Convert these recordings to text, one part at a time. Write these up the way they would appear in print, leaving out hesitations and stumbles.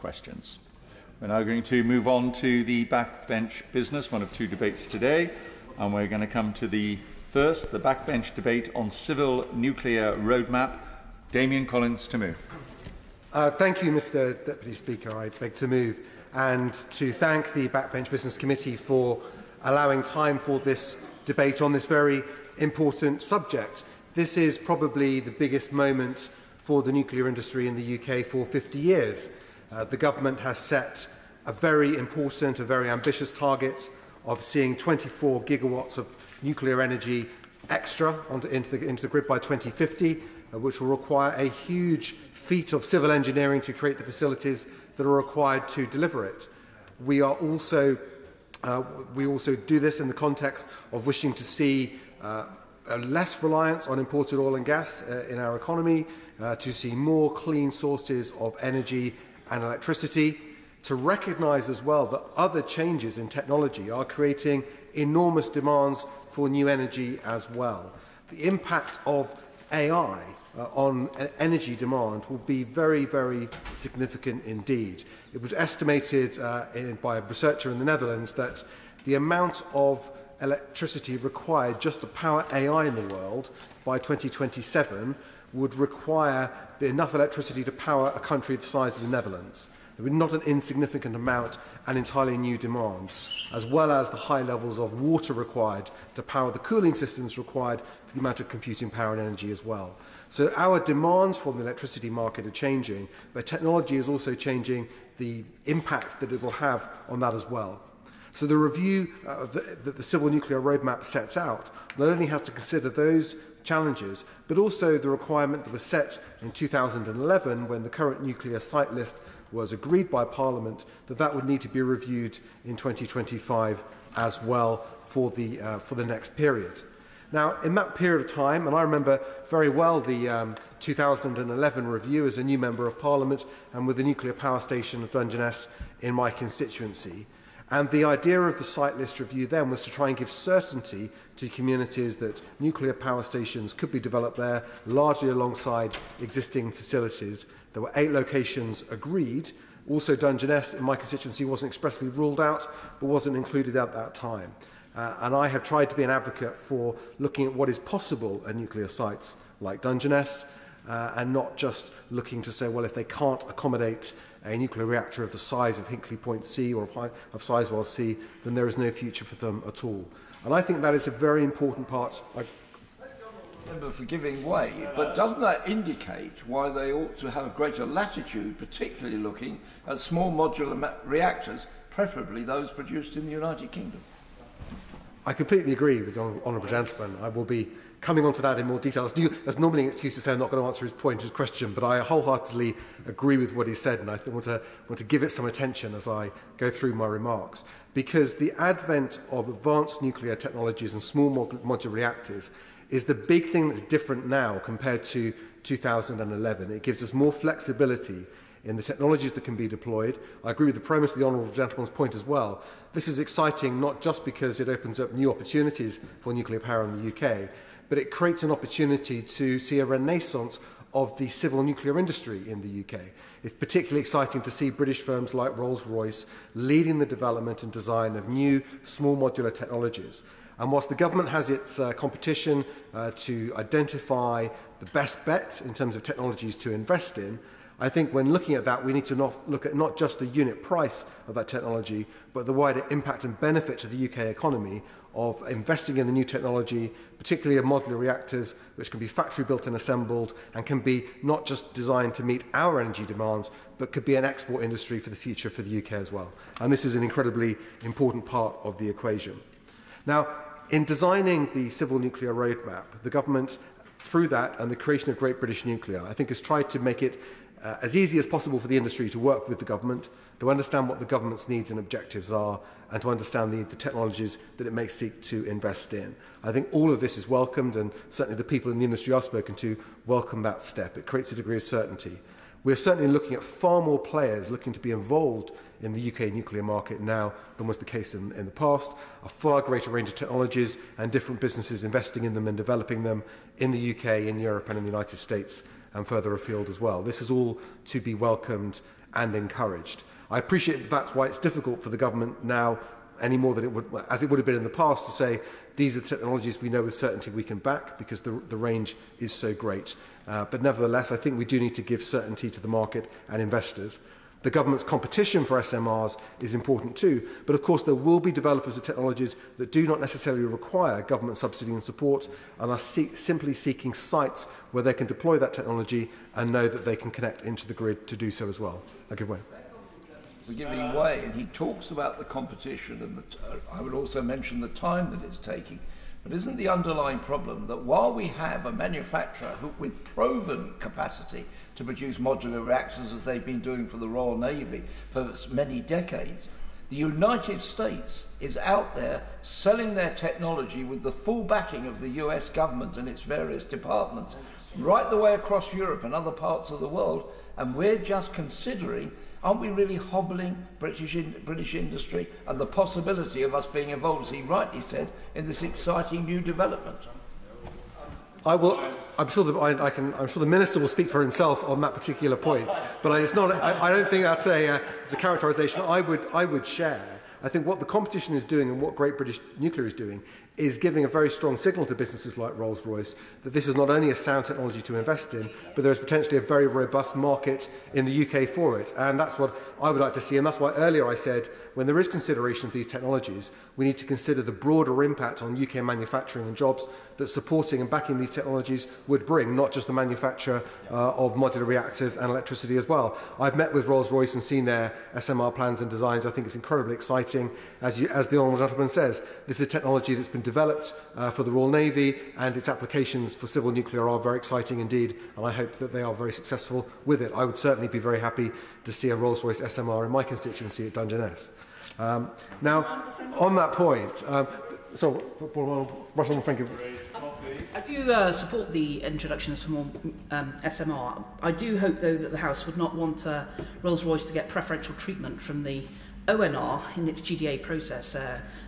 questions. We're now going to move on to the backbench business, one of two debates today, and we're going to come to the first, the backbench debate on civil nuclear roadmap. Damian Collins to move. Thank you, Mr. Deputy Speaker. I beg to move and to thank the Backbench Business Committee for allowing time for this debate on this very important subject. This is probably the biggest moment for the nuclear industry in the UK for 50 years. The government has set a very important, a very ambitious target of seeing 24 gigawatts of nuclear energy extra into the grid by 2050, which will require a huge feat of civil engineering to create the facilities that are required to deliver it. We also do this in the context of wishing to see a less reliance on imported oil and gas in our economy, to see more clean sources of energy and electricity, to recognise as well that other changes in technology are creating enormous demands for new energy as well. The impact of AI on energy demand will be very, very significant indeed. It was estimated by a researcher in the Netherlands that the amount of electricity required just to power AI in the world by 2027 would require enough electricity to power a country the size of the Netherlands. It would be not an insignificant amount and entirely new demand, as well as the high levels of water required to power the cooling systems required for the amount of computing power and energy as well. So our demands from the electricity market are changing, but technology is also changing the impact that it will have on that as well. So the review that the Civil Nuclear Roadmap sets out not only has to consider those challenges, but also the requirement that was set in 2011 when the current nuclear site list was agreed by Parliament, that would need to be reviewed in 2025 as well for the next period. Now, in that period of time, and I remember very well the 2011 review as a new Member of Parliament and with the nuclear power station of Dungeness in my constituency. And the idea of the site list review then was to try and give certainty to communities that nuclear power stations could be developed there, largely alongside existing facilities. There were 8 locations agreed. Also, Dungeness in my constituency wasn't expressly ruled out, but wasn't included at that time. And I have tried to be an advocate for looking at what is possible at nuclear sites like Dungeness, and not just looking to say, well, if they can't accommodate a nuclear reactor of the size of Hinkley Point C or of Sizewell C, then there is no future for them at all. And I think that is a very important part. Member for giving way, but doesn't that indicate why they ought to have a greater latitude, particularly looking at small modular reactors, preferably those produced in the United Kingdom? I completely agree with the Honourable Gentleman. I will be coming on to that in more detail. That's normally an excuse to say I'm not going to answer his point, his question, but I wholeheartedly agree with what he said, and I want to give it some attention as I go through my remarks. Because the advent of advanced nuclear technologies and small modular reactors is the big thing that's different now compared to 2011. It gives us more flexibility in the technologies that can be deployed. I agree with the premise of the Honourable Gentleman's point as well. This is exciting not just because it opens up new opportunities for nuclear power in the UK, but it creates an opportunity to see a renaissance of the civil nuclear industry in the UK. It's particularly exciting to see British firms like Rolls-Royce leading the development and design of new small modular technologies. And whilst the government has its competition to identify the best bet in terms of technologies to invest in, I think when looking at that, we need to look at not just the unit price of that technology, but the wider impact and benefit to the UK economy of investing in the new technology, particularly of modular reactors, which can be factory built and assembled and can be not just designed to meet our energy demands, but could be an export industry for the future for the UK as well. And this is an incredibly important part of the equation. Now, in designing the Civil Nuclear Roadmap, the government, through that and the creation of Great British Nuclear, I think has tried to make it as easy as possible for the industry to work with the government, to understand what the government's needs and objectives are, and to understand the technologies that it may seek to invest in. I think all of this is welcomed, and certainly the people in the industry I've spoken to welcome that step. It creates a degree of certainty. We're certainly looking at far more players looking to be involved in the UK nuclear market now than was the case in the past, a far greater range of technologies and different businesses investing in them and developing them in the UK, in Europe and in the United States and further afield as well. This is all to be welcomed and encouraged. I appreciate that's why it's difficult for the government now, any more than it would, as it would have been in the past, to say these are technologies we know with certainty we can back because the range is so great. But nevertheless, I think we do need to give certainty to the market and investors. The government's competition for SMRs is important too, but of course there will be developers of technologies that do not necessarily require government subsidy and support and are simply seeking sites where they can deploy that technology and know that they can connect into the grid to do so as well. I'll give way. We're giving way, and he talks about the competition, and I would also mention the time that it's taking. But isn't the underlying problem that while we have a manufacturer with proven capacity to produce modular reactors as they've been doing for the Royal Navy for many decades, the United States is out there selling their technology with the full backing of the US government and its various departments right the way across Europe and other parts of the world, and we're just considering, aren't we really hobbling British industry and the possibility of us being involved, as he rightly said, in this exciting new development? I'm sure the minister will speak for himself on that particular point, but I don't think that's it's a characterisation I would share. I think what the competition is doing and what Great British Nuclear is doing is giving a very strong signal to businesses like Rolls-Royce that this is not only a sound technology to invest in, but there is potentially a very robust market in the UK for it. And that's what I would like to see. And that's why earlier I said, when there is consideration of these technologies, we need to consider the broader impact on UK manufacturing and jobs that supporting and backing these technologies would bring, not just the manufacture of modular reactors and electricity as well. I've met with Rolls-Royce and seen their SMR plans and designs. I think it's incredibly exciting. As the Honourable Gentleman says, this is technology that's been developed for the Royal Navy, and its applications for civil nuclear are very exciting indeed, and I hope that they are very successful with it. I would certainly be very happy to see a Rolls-Royce SMR in my constituency at Dungeness. Now, on that point, Russell, thank you. I do support the introduction of some more SMR. I do hope, though, that the House would not want Rolls-Royce to get preferential treatment from the ONR in its GDA process,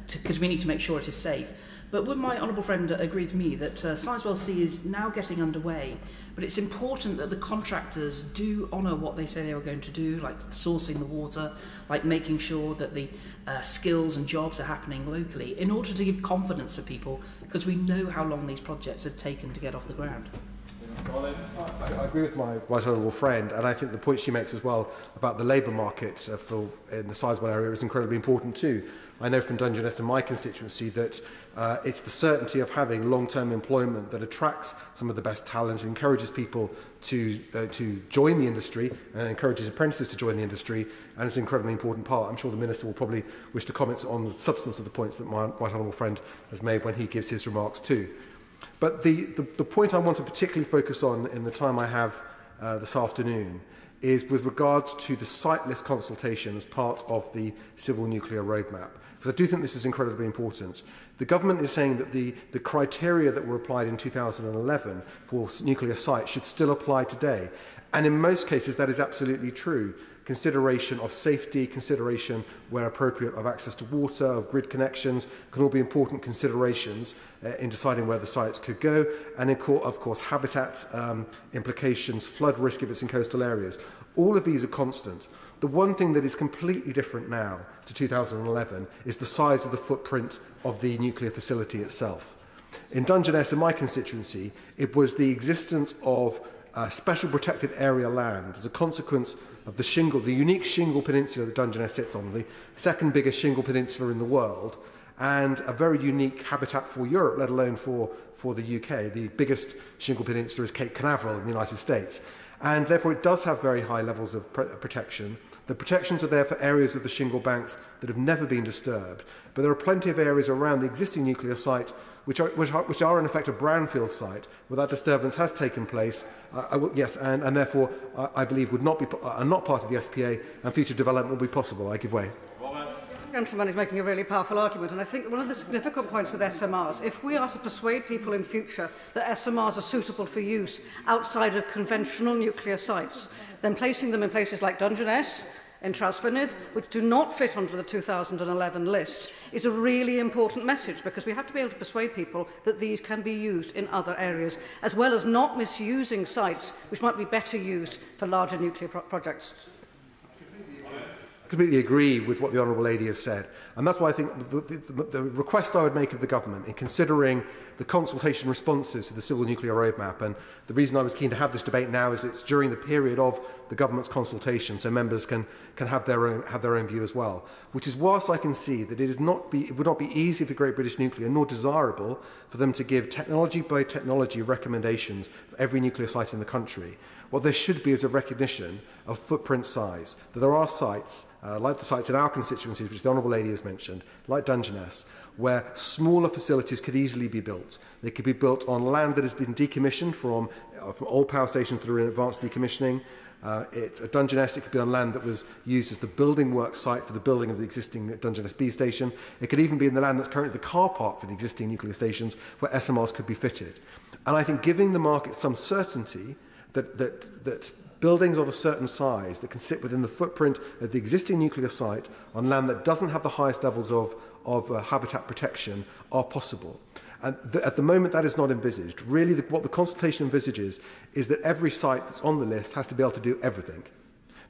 because we need to make sure it is safe. But would my honourable friend agree with me that Sizewell C is now getting underway, but it's important that the contractors do honour what they say they are going to do, like sourcing the water, like making sure that the skills and jobs are happening locally, in order to give confidence to people, because we know how long these projects have taken to get off the ground. I agree with my right honourable friend, and I think the point she makes as well about the labour market in the Sizewell area is incredibly important too. I know from Dungeness and my constituency that it's the certainty of having long-term employment that attracts some of the best talent, encourages people to join the industry, and encourages apprentices to join the industry, and it's an incredibly important part. I'm sure the Minister will probably wish to comment on the substance of the points that my right honourable friend has made when he gives his remarks too. But the point I want to particularly focus on in the time I have this afternoon is with regards to the site list consultation as part of the civil nuclear roadmap. Because I do think this is incredibly important. The government is saying that the criteria that were applied in 2011 for nuclear sites should still apply today. And in most cases, that is absolutely true. Consideration of safety, consideration where appropriate of access to water, of grid connections, can all be important considerations in deciding where the sites could go. And of course, habitat implications, flood risk if it's in coastal areas. All of these are constant. The one thing that is completely different now to 2011 is the size of the footprint of the nuclear facility itself. In Dungeness, in my constituency, it was the existence of special protected area land as a consequence of the unique shingle peninsula that Dungeness sits on, the second biggest shingle peninsula in the world, and a very unique habitat for Europe, let alone for the UK. The biggest shingle peninsula is Cape Canaveral in the United States. And therefore it does have very high levels of protection. The protections are there for areas of the shingle banks that have never been disturbed. But there are plenty of areas around the existing nuclear site which are in effect a brownfield site where that disturbance has taken place, and therefore I believe are not part of the SPA, and future development will be possible. I give way. The gentleman is making a really powerful argument, and I think one of the significant points with SMRs, if we are to persuade people in future that SMRs are suitable for use outside of conventional nuclear sites, then placing them in places like Dungeness, in Trafford, which do not fit under the 2011 list, is a really important message, because we have to be able to persuade people that these can be used in other areas, as well as not misusing sites which might be better used for larger nuclear projects. completely agree with what the Honourable Lady has said. And that's why I think the request I would make of the government in considering the consultation responses to the Civil Nuclear Roadmap, and the reason I was keen to have this debate now is it's during the period of the government's consultation, so members can have their own view as well. Which is, whilst I can see that it would not be easy for Great British Nuclear, nor desirable for them to give technology by technology recommendations for every nuclear site in the country, what there should be is a recognition of footprint size. That there are sites, like the sites in our constituencies, which the Honourable Lady has mentioned, like Dungeness, where smaller facilities could easily be built. They could be built on land that has been decommissioned from old power stations that are in advanced decommissioning. At Dungeness, it could be on land that was used as the building work site for the building of the existing Dungeness B station. It could even be in the land that's currently the car park for the existing nuclear stations, where SMRs could be fitted. And I think giving the market some certainty that buildings of a certain size that can sit within the footprint of the existing nuclear site on land that doesn't have the highest levels of habitat protection are possible. And at the moment that is not envisaged. Really what the consultation envisages is that every site that's on the list has to be able to do everything.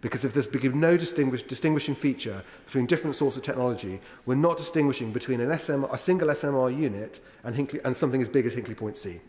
Because if there's no distinguishing feature between different sorts of technology, we're not distinguishing between a single SMR unit and something as big as Hinkley Point C.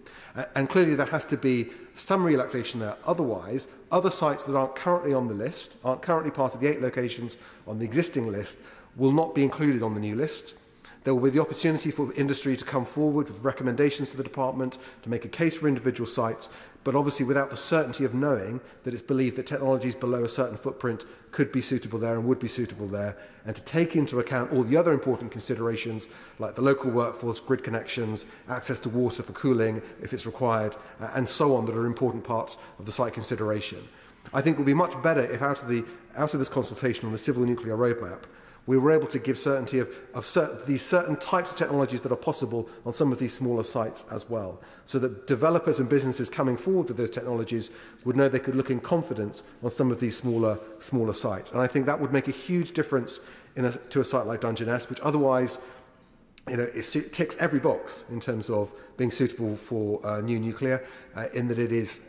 And clearly there has to be some relaxation there. Otherwise, other sites that aren't currently on the list, aren't currently part of the 8 locations on the existing list, will not be included on the new list. There will be the opportunity for industry to come forward with recommendations to the department to make a case for individual sites, but obviously without the certainty of knowing that it's believed that technologies below a certain footprint could be suitable there and would be suitable there, and to take into account all the other important considerations like the local workforce, grid connections, access to water for cooling if it's required, and so on, that are important parts of the site consideration. I think it would be much better if out of this consultation on the Civil Nuclear Roadmap, we were able to give certainty of these certain types of technologies that are possible on some of these smaller sites as well, so that developers and businesses coming forward with those technologies would know they could look in confidence on some of these smaller sites. And I think that would make a huge difference to a site like Dungeness, which otherwise, it ticks every box in terms of being suitable for new nuclear, in that it is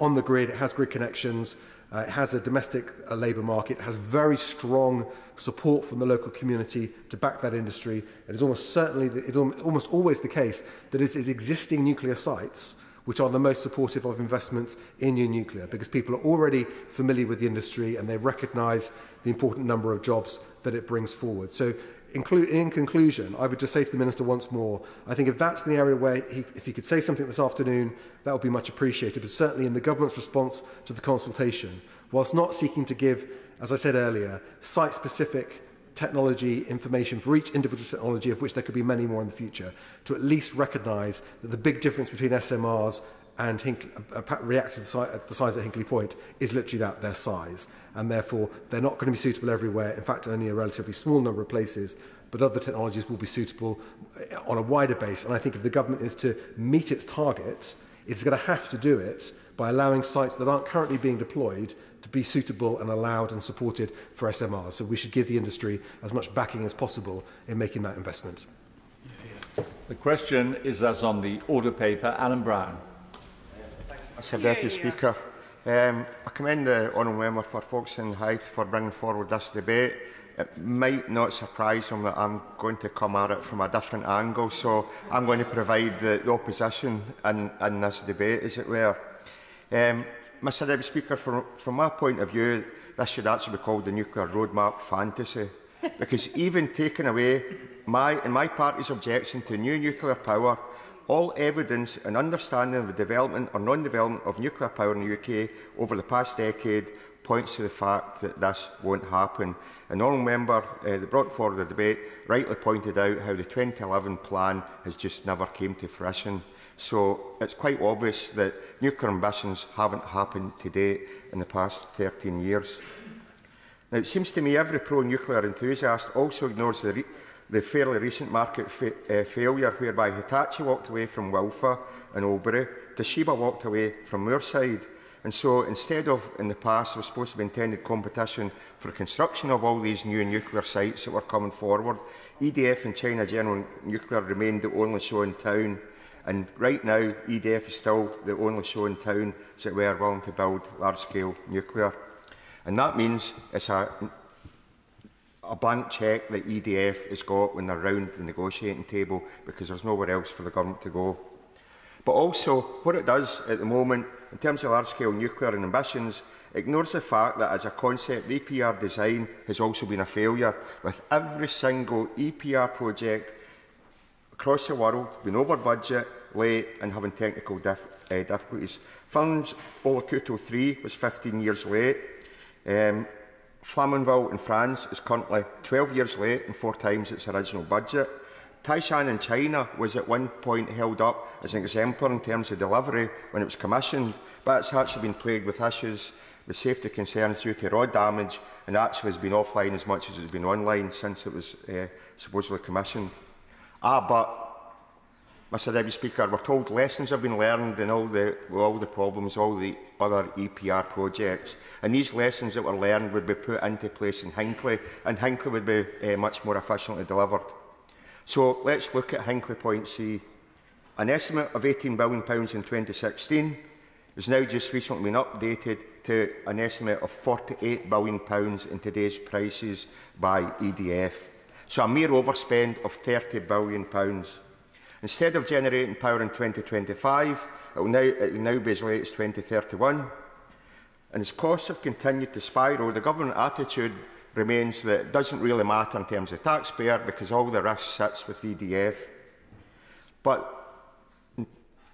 on the grid, it has grid connections, it has a domestic labour market, it has very strong support from the local community to back that industry. It is almost always the case that it is existing nuclear sites which are the most supportive of investment in new nuclear, because people are already familiar with the industry and they recognise the important number of jobs that it brings forward. So in conclusion, I would just say to the Minister once more, I think if that's the area where if he could say something this afternoon, that would be much appreciated. But certainly in the Government's response to the consultation, whilst not seeking to give, as I said earlier, site-specific technology information for each individual technology, of which there could be many more in the future, to at least recognise that the big difference between SMRs and reactors the size of Hinkley Point is literally that, their size. And therefore, they're not going to be suitable everywhere. In fact, only a relatively small number of places. But other technologies will be suitable on a wider base. And I think if the government is to meet its target, it's going to have to do it by allowing sites that aren't currently being deployed to be suitable and allowed and supported for SMRs. So we should give the industry as much backing as possible in making that investment. The question is as on the order paper. Alan Brown. Mr Deputy Speaker, I commend the Honourable Member for Folkestone and Hythe for bringing forward this debate. It might not surprise him that I'm going to come at it from a different angle, so I'm going to provide the opposition in this debate, as it were. Mr Deputy Speaker, from my point of view, this should actually be called the nuclear roadmap fantasy, because even taking away my party's objection to new nuclear power, all evidence and understanding of the development or non-development of nuclear power in the UK over the past decade points to the fact that this won't happen. An honourable member that brought forward the debate rightly pointed out how the 2011 plan has just never came to fruition. So it's quite obvious that nuclear ambitions haven't happened to date in the past 13 years. Now, it seems to me every pro-nuclear enthusiast also ignores the fairly recent market failure whereby Hitachi walked away from Wilfa and Albury, Toshiba walked away from Moorside. And so instead of, in the past, there was supposed to be intended competition for the construction of all these new nuclear sites that were coming forward, EDF and China General Nuclear remained the only show in town. And right now, EDF is still the only show in town, as it were, willing to build large-scale nuclear. And that means it's a blank cheque that EDF has got when they're round the negotiating table, because there's nowhere else for the government to go. But also, what it does at the moment, in terms of large-scale nuclear and ambitions, ignores the fact that as a concept, the EPR design has also been a failure, with every single EPR project across the world being over budget, late and having technical difficulties. Finland's Olacuto 3 was 15 years late. Flamanville in France is currently 12 years late and 4 times its original budget. Taishan in China was at one point held up as an exemplar in terms of delivery when it was commissioned, but it's actually been plagued with issues with safety concerns due to rod damage, and actually has been offline as much as it's been online since it was supposedly commissioned. But, Mr Deputy Speaker, we're told lessons have been learned in all the problems, all the other EPR projects, and these lessons that were learned would be put into place in Hinckley, and Hinckley would be much more efficiently delivered. So let's look at Hinckley Point C. An estimate of £18 billion in 2016 has now just recently been updated to an estimate of £48 billion in today's prices by EDF. So a mere overspend of £30 billion. Instead of generating power in 2025, it will now be as late as 2031. And as costs have continued to spiral, the government attitude remains that it doesn't really matter in terms of taxpayer, because all the risk sits with EDF. But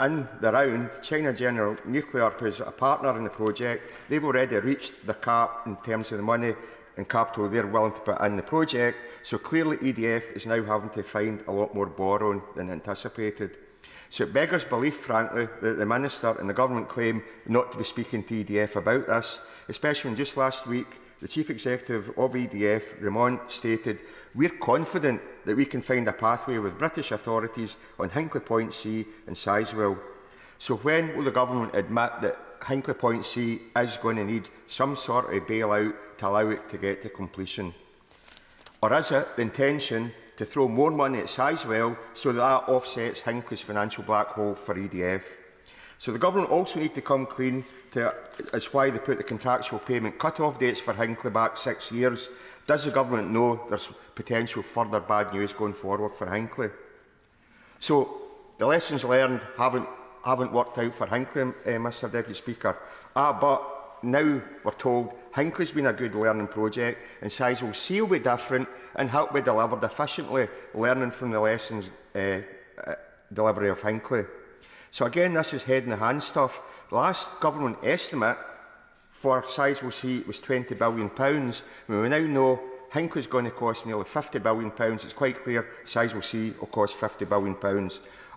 in the round, China General Nuclear, who is a partner in the project, they've already reached the cap in terms of the money and capital they're willing to put in the project, so clearly EDF is now having to find a lot more borrowing than anticipated. So it beggars belief, frankly, that the Minister and the Government claim not to be speaking to EDF about this, especially when just last week the Chief Executive of EDF, Ramon, stated, "We're confident that we can find a pathway with British authorities on Hinckley Point C and Sizewell." So when will the Government admit that Hinckley Point C is going to need some sort of bailout to allow it to get to completion? Or is it the intention to throw more money at Sizewell so that offsets Hinckley's financial black hole for EDF? So the Government also need to come clean as why they put the contractual payment cut-off dates for Hinckley back 6 years. Does the Government know there's potential further bad news going forward for Hinckley? So the lessons learned haven't worked out for Hinckley, Mr Deputy Speaker. But now we're told Hinckley's been a good learning project, and Sizewell C will be different and help be delivered efficiently, learning from the lessons delivery of Hinckley. So again, this is head-in-the-hand stuff. The last government estimate for Sizewell C was £20 billion. We now know Hinckley's going to cost nearly £50 billion. It's quite clear Sizewell C will cost £50 billion.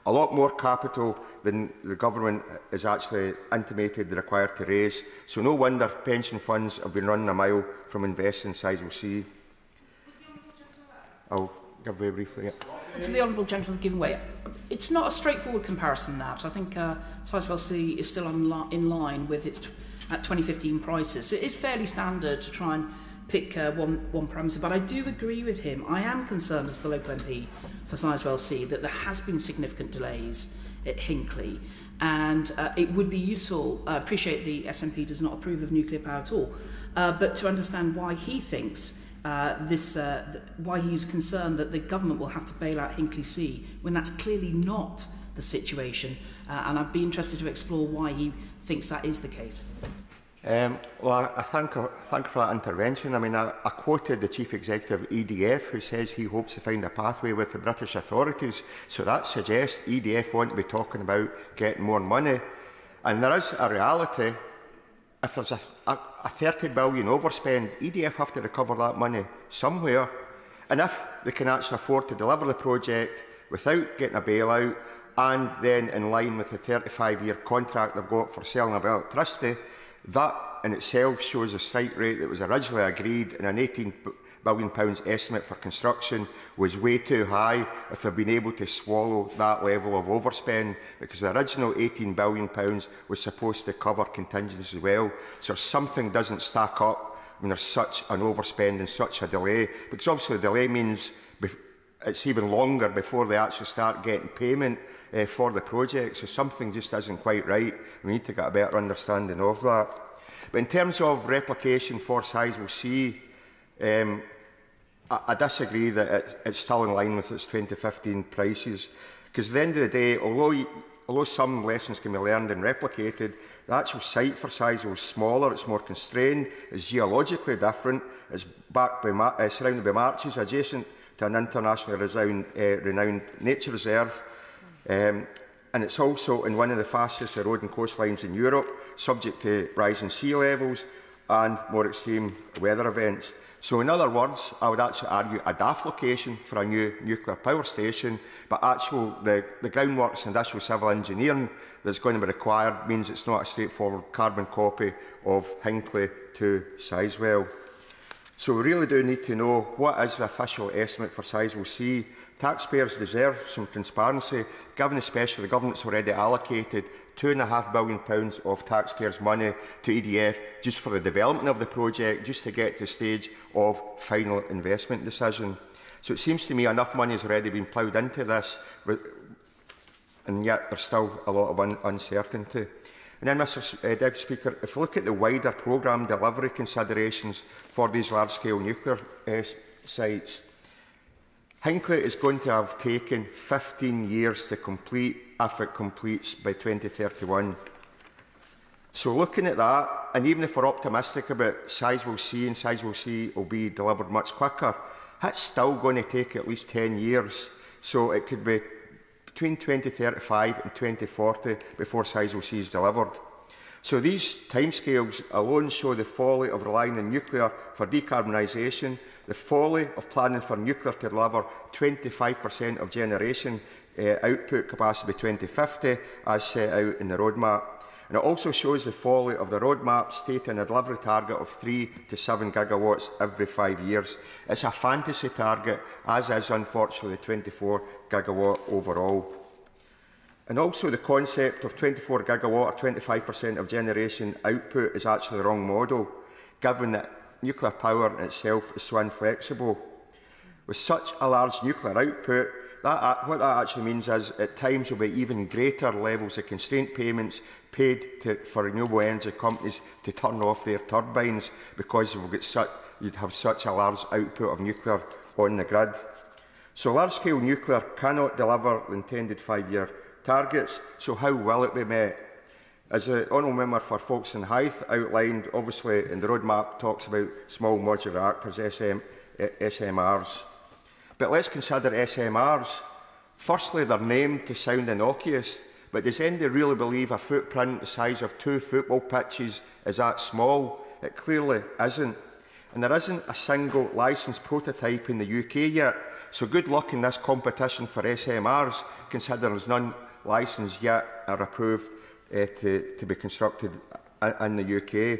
A lot more capital than the government has actually intimated they're required to raise. So no wonder pension funds have been running a mile from investing in Sizewell C. I'll give very briefly. Yeah. To the Honourable Gentleman giving way. It's not a straightforward comparison, that. I think Sizewell C is still in line with its 2015 prices. It is fairly standard to try and pick one parameter, but I do agree with him. I am concerned as the local MP for Sizewell C that there has been significant delays at Hinckley, and it would be useful, I appreciate the SNP does not approve of nuclear power at all, but to understand why he thinks why he's concerned that the government will have to bail out Hinckley C when that's clearly not the situation, and I'd be interested to explore why he thinks that is the case. Well, I thank you for that intervention. I mean, I quoted the Chief Executive of EDF, who says he hopes to find a pathway with the British authorities. So that suggests EDF want to be talking about getting more money. And there is a reality. If there's a £30 billion overspend, EDF have to recover that money somewhere. And if they can actually afford to deliver the project without getting a bailout, and then in line with the 35-year contract they've got for selling of electricity, that in itself shows a strike rate that was originally agreed, and an £18 billion estimate for construction was way too high if they've been able to swallow that level of overspend, because the original £18 billion was supposed to cover contingencies as well. So something doesn't stack up when there's such an overspend and such a delay, because obviously the delay means it's even longer before they actually start getting payment for the project. So something just isn't quite right. We need to get a better understanding of that. But in terms of replication for Sizewell C, I disagree that it's still in line with its 2015 prices, because at the end of the day, although some lessons can be learned and replicated, the actual site for Saville is smaller, it's more constrained, it's geologically different, it's surrounded by marshes adjacent to an internationally renowned nature reserve, and it's also in one of the fastest eroding coastlines in Europe, subject to rising sea levels and more extreme weather events. So in other words, I would actually argue a daft location for a new nuclear power station, but the groundworks and industrial civil engineering that's going to be required means it's not a straightforward carbon copy of Hythe to Saville. So we really do need to know what is the official estimate for Saville C. Taxpayers deserve some transparency, given especially the government's already allocated £2.5 billion of taxpayers' money to EDF just for the development of the project, just to get to the stage of final investment decision. So it seems to me enough money has already been ploughed into this, and yet there's still a lot of uncertainty. And then, Mr Deputy Speaker, if we look at the wider programme delivery considerations for these large-scale nuclear sites, Hythe is going to have taken 15 years to complete if it completes by 2031. So looking at that, and even if we're optimistic about Saville C and Saville C will be delivered much quicker, that's still going to take at least 10 years. So it could be between 2035 and 2040 before Saville C is delivered. So these timescales alone show the folly of relying on nuclear for decarbonisation, the folly of planning for nuclear to deliver 25% of generation output capacity by 2050, as set out in the roadmap. And it also shows the folly of the roadmap stating a delivery target of 3 to 7 gigawatts every 5 years. It's a fantasy target, as is unfortunately 24 gigawatt overall. And also the concept of 24 gigawatt or 25% of generation output is actually the wrong model, given that nuclear power in itself is so inflexible. With such a large nuclear output, what that actually means is at times there will be even greater levels of constraint payments paid for renewable energy companies to turn off their turbines, because you'd have such a large output of nuclear on the grid. So large-scale nuclear cannot deliver the intended 5-year targets, so how will it be met? As the Honourable Member for Folkestone Hythe outlined, obviously in the roadmap talks about small modular reactors, SMRs. But let's consider SMRs. Firstly, they're named to sound innocuous, but does anybody really believe a footprint the size of 2 football pitches is that small? It clearly isn't. And there isn't a single licensed prototype in the UK yet, so good luck in this competition for SMRs, considering there's none licensed yet or approved to be constructed in the UK.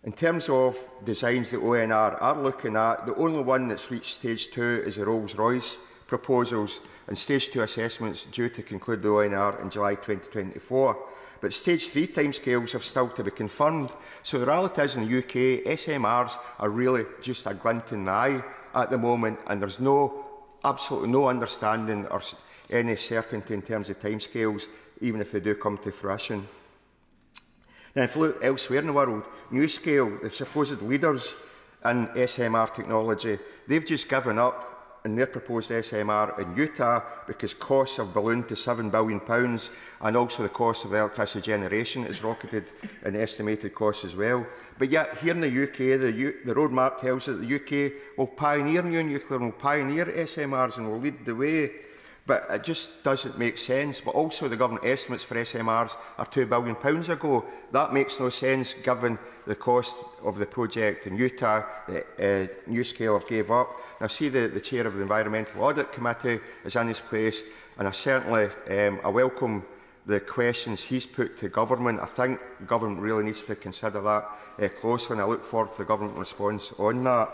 In terms of designs the ONR are looking at, the only one that's reached stage 2 is the Rolls-Royce proposals, and stage 2 assessments due to conclude the ONR in July 2024. But stage 3 timescales have still to be confirmed. So the reality is in the UK, SMRs are really just a glint in the eye at the moment, and there's absolutely no understanding or any certainty in terms of timescales, even if they do come to fruition. Now, if you look elsewhere in the world, NewScale, the supposed leaders in SMR technology, they've just given up in their proposed SMR in Utah because costs have ballooned to £7 billion, and also the cost of electricity generation is rocketed in estimated costs as well. But yet, here in the UK, the roadmap tells us that the UK will pioneer new nuclear and will pioneer SMRs and will lead the way. But it just doesn't make sense. But also the government estimates for SMRs are £2 billion ago. That makes no sense given the cost of the project in Utah. NewScale have gave up. And I see the chair of the Environmental Audit Committee is in his place, and I welcome the questions he's put to government. I think the government really needs to consider that closely, and I look forward to the government response on that.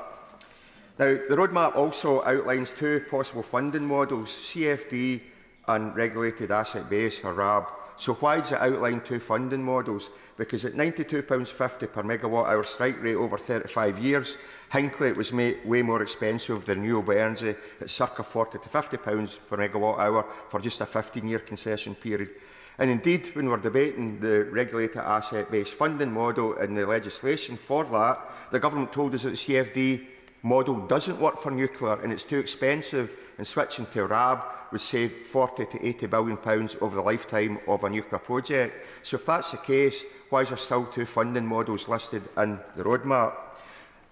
Now, the roadmap also outlines 2 possible funding models, CFD and Regulated Asset Base, or RAB. So why does it outline 2 funding models? Because at £92.50 per megawatt-hour strike rate over 35 years, Hinckley was way more expensive than renewable energy at circa £40 to £50 per megawatt-hour for just a 15-year concession period. And indeed, when we're debating the regulated asset-based funding model and the legislation for that, the government told us that the CFD model doesn't work for nuclear and it's too expensive, and switching to RAB would save £40 to £80 billion over the lifetime of a nuclear project. So if that's the case, why is there still two funding models listed in the roadmap?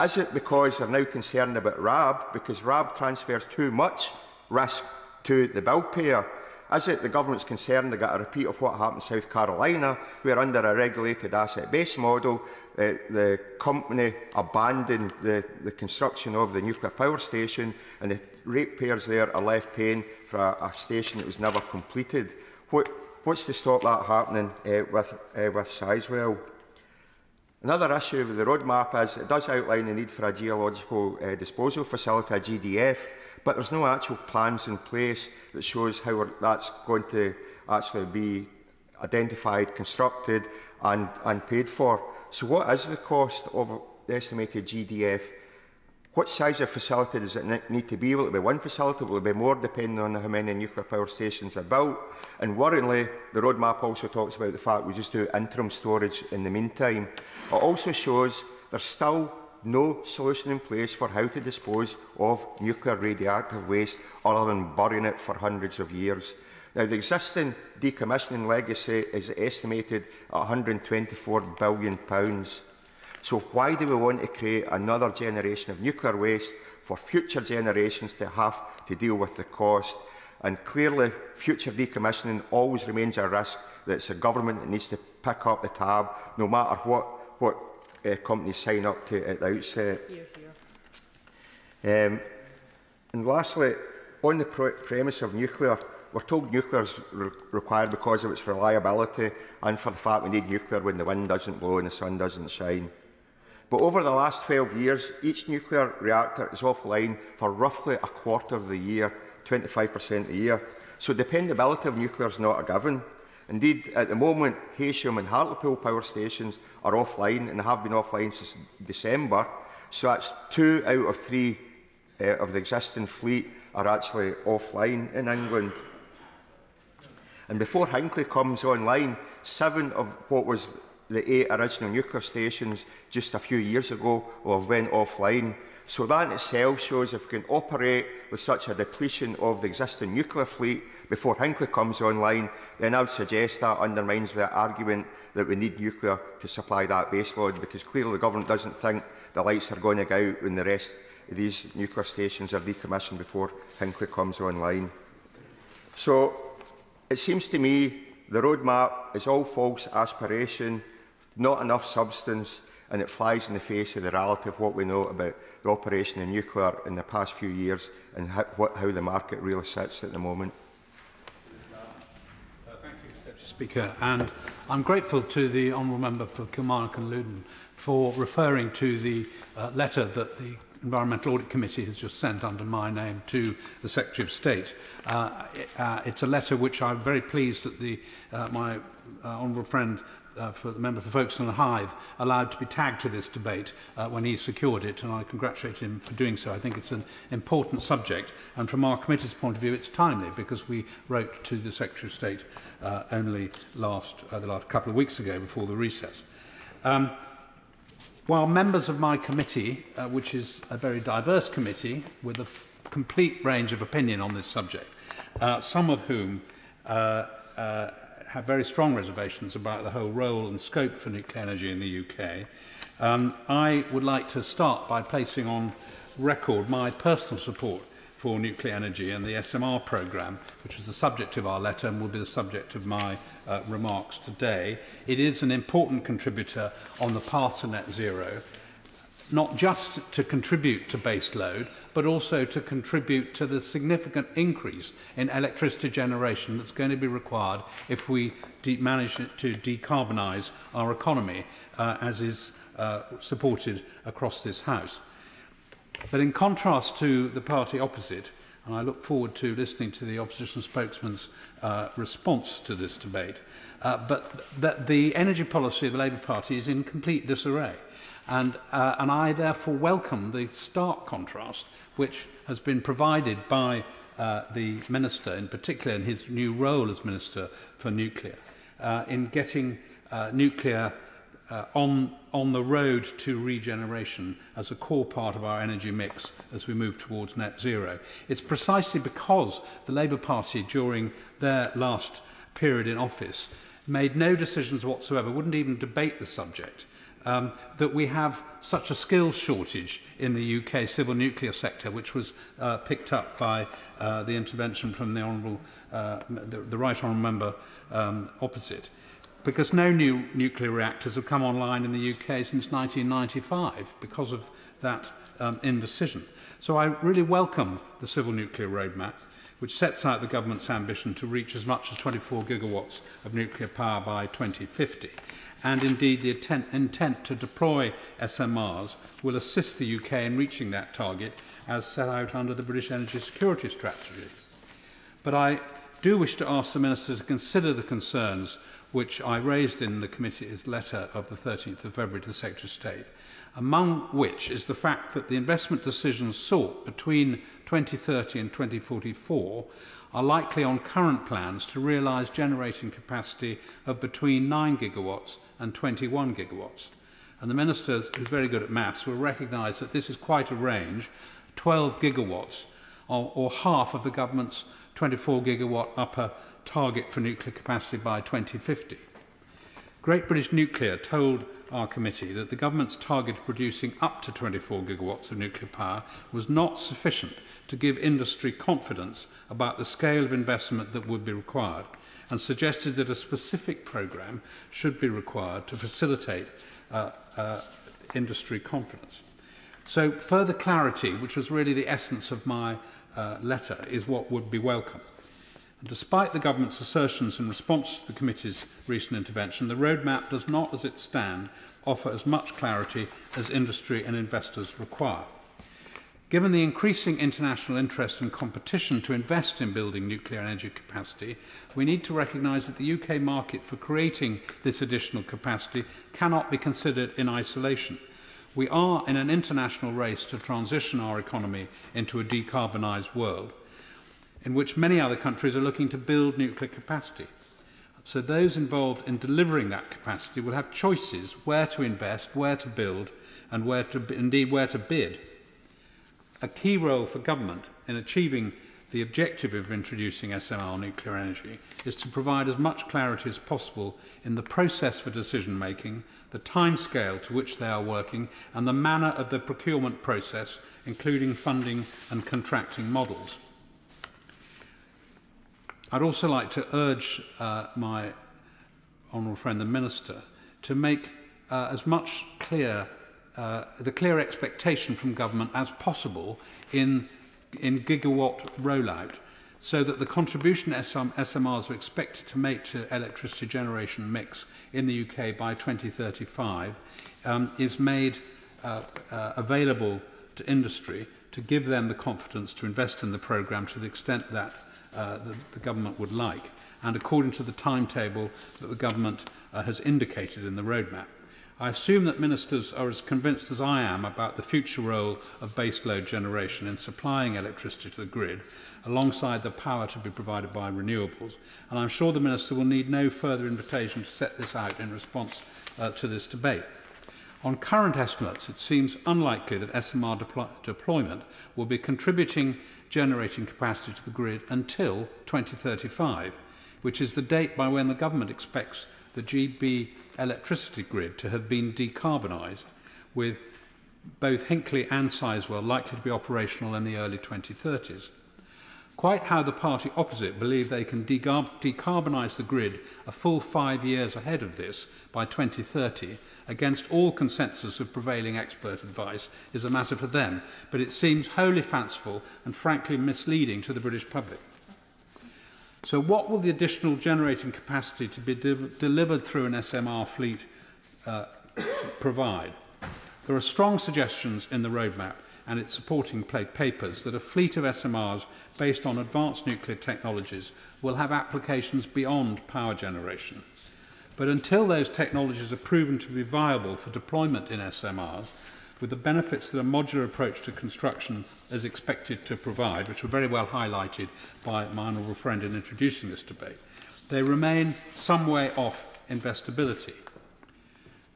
Is it because they're now concerned about RAB, because RAB transfers too much risk to the bill payer? Is it the government's concerned they get a repeat of what happened in South Carolina, where under a regulated asset-based model, the company abandoned the construction of the nuclear power station, and the ratepayers there are left paying for a station that was never completed? What's to stop that happening with Sizewell? Another issue with the roadmap is it does outline the need for a geological disposal facility, a GDF, but there's no actual plans in place that shows how that's going to actually be identified, constructed and paid for. So what is the cost of the estimated GDF? What size of facility does it need to be? Will it be one facility? Will it be more, depending on how many nuclear power stations are built? And worryingly, the roadmap also talks about the fact we just do interim storage in the meantime. It also shows there's still no solution in place for how to dispose of nuclear radioactive waste other than burying it for hundreds of years. Now, the existing decommissioning legacy is estimated at £124 billion. So why do we want to create another generation of nuclear waste for future generations to have to deal with the cost? And clearly, future decommissioning always remains a risk that it's the government that needs to pick up the tab, no matter what companies sign up to at the outset. And lastly, on the premise of nuclear, we're told nuclear is required because of its reliability and for the fact we need nuclear when the wind doesn't blow and the sun doesn't shine. But over the last 12 years, each nuclear reactor is offline for roughly a quarter of the year, 25% a year. So dependability of nuclear is not a given. Indeed, at the moment, Heysham and Hartlepool power stations are offline and have been offline since December. So that's 2 out of 3 of the existing fleet are actually offline in England. And before Hinkley comes online, 7 of what was the 8 original nuclear stations just a few years ago will have went offline. So that in itself shows if we can operate with such a depletion of the existing nuclear fleet before Hinkley comes online, then I would suggest that undermines the argument that we need nuclear to supply that baseload, because clearly the government doesn't think the lights are going to go out when the rest of these nuclear stations are decommissioned before Hinkley comes online. So it seems to me the roadmap is all false aspiration, not enough substance, and it flies in the face of the reality of what we know about the operation of nuclear in the past few years and how the market really sits at the moment. Thank you, Deputy Speaker. And I'm grateful to the Honourable Member for Kilmarnock and Loudoun for referring to the letter that the Environmental Audit Committee has just sent under my name to the Secretary of State. It's a letter which I'm very pleased that my honourable friend for the member for Folkestone and Hythe allowed to be tagged to this debate when he secured it, and I congratulate him for doing so. I think it's an important subject, and from our committee's point of view, it's timely because we wrote to the Secretary of State only the last couple of weeks ago before the recess. While members of my committee, which is a very diverse committee with a complete range of opinion on this subject, some of whom have very strong reservations about the whole role and scope for nuclear energy in the UK, I would like to start by placing on record my personal support for nuclear energy and the SMR programme, which was the subject of our letter and will be the subject of my remarks today. It is an important contributor on the path to net zero, not just to contribute to base load, but also to contribute to the significant increase in electricity generation that's going to be required if we manage to decarbonise our economy, as is supported across this House. But in contrast to the party opposite, and I look forward to listening to the opposition spokesman's response to this debate, but that the energy policy of the Labour Party is in complete disarray. And I therefore welcome the stark contrast which has been provided by the Minister, in particular in his new role as Minister for Nuclear, in getting nuclear on the road to regeneration as a core part of our energy mix as we move towards net zero. It's precisely because the Labour Party, during their last period in office, made no decisions whatsoever, wouldn't even debate the subject, that we have such a skills shortage in the UK civil nuclear sector, which was picked up by the intervention from the Honourable, the Right Honourable Member opposite. Because no new nuclear reactors have come online in the UK since 1995 because of that indecision. So I really welcome the civil nuclear roadmap, which sets out the government's ambition to reach as much as 24 gigawatts of nuclear power by 2050. And indeed, the intent to deploy SMRs will assist the UK in reaching that target as set out under the British Energy Security Strategy. But I do wish to ask the Minister to consider the concerns which I raised in the committee's letter of the 13th of February to the Secretary of State, among which is the fact that the investment decisions sought between 2030 and 2044 are likely on current plans to realise generating capacity of between 9 gigawatts and 21 gigawatts. And the Minister, who's very good at maths, will recognise that this is quite a range, 12 gigawatts, or half of the government's 24 gigawatt upper target for nuclear capacity by 2050. Great British Nuclear told our committee that the government's target of producing up to 24 gigawatts of nuclear power was not sufficient to give industry confidence about the scale of investment that would be required, and suggested that a specific programme should be required to facilitate industry confidence. So further clarity, which was really the essence of my letter, is what would be welcome. Despite the government's assertions in response to the committee's recent intervention, the roadmap does not, as it stands, offer as much clarity as industry and investors require. Given the increasing international interest and competition to invest in building nuclear energy capacity, we need to recognise that the UK market for creating this additional capacity cannot be considered in isolation. We are in an international race to transition our economy into a decarbonised world, in which many other countries are looking to build nuclear capacity. So those involved in delivering that capacity will have choices where to invest, where to build, and where to bid. A key role for government in achieving the objective of introducing SMR nuclear energy is to provide as much clarity as possible in the process for decision-making, the timescale to which they are working, and the manner of the procurement process, including funding and contracting models. I'd also like to urge my honourable friend, the Minister, to make as much the clear expectation from government as possible in gigawatt rollout, so that the contribution SMRs are expected to make to electricity generation mix in the UK by 2035 is made available to industry to give them the confidence to invest in the programme to the extent that the government would like, and according to the timetable that the government has indicated in the roadmap. I assume that ministers are as convinced as I am about the future role of baseload generation in supplying electricity to the grid, alongside the power to be provided by renewables, and I'm sure the Minister will need no further invitation to set this out in response to this debate. On current estimates, it seems unlikely that SMR deployment will be contributing generating capacity to the grid until 2035, which is the date by when the government expects the GB electricity grid to have been decarbonised, with both Hinckley and Sizewell likely to be operational in the early 2030s. Quite how the party opposite believe they can decarbonise the grid a full 5 years ahead of this by 2030, against all consensus of prevailing expert advice, is a matter for them, but it seems wholly fanciful and frankly misleading to the British public. So what will the additional generating capacity to be delivered through an SMR fleet provide? There are strong suggestions in the roadmap and its supporting papers that a fleet of SMRs based on advanced nuclear technologies will have applications beyond power generation. But until those technologies are proven to be viable for deployment in SMRs, with the benefits that a modular approach to construction is expected to provide, which were very well highlighted by my honourable friend in introducing this debate, they remain some way off investability.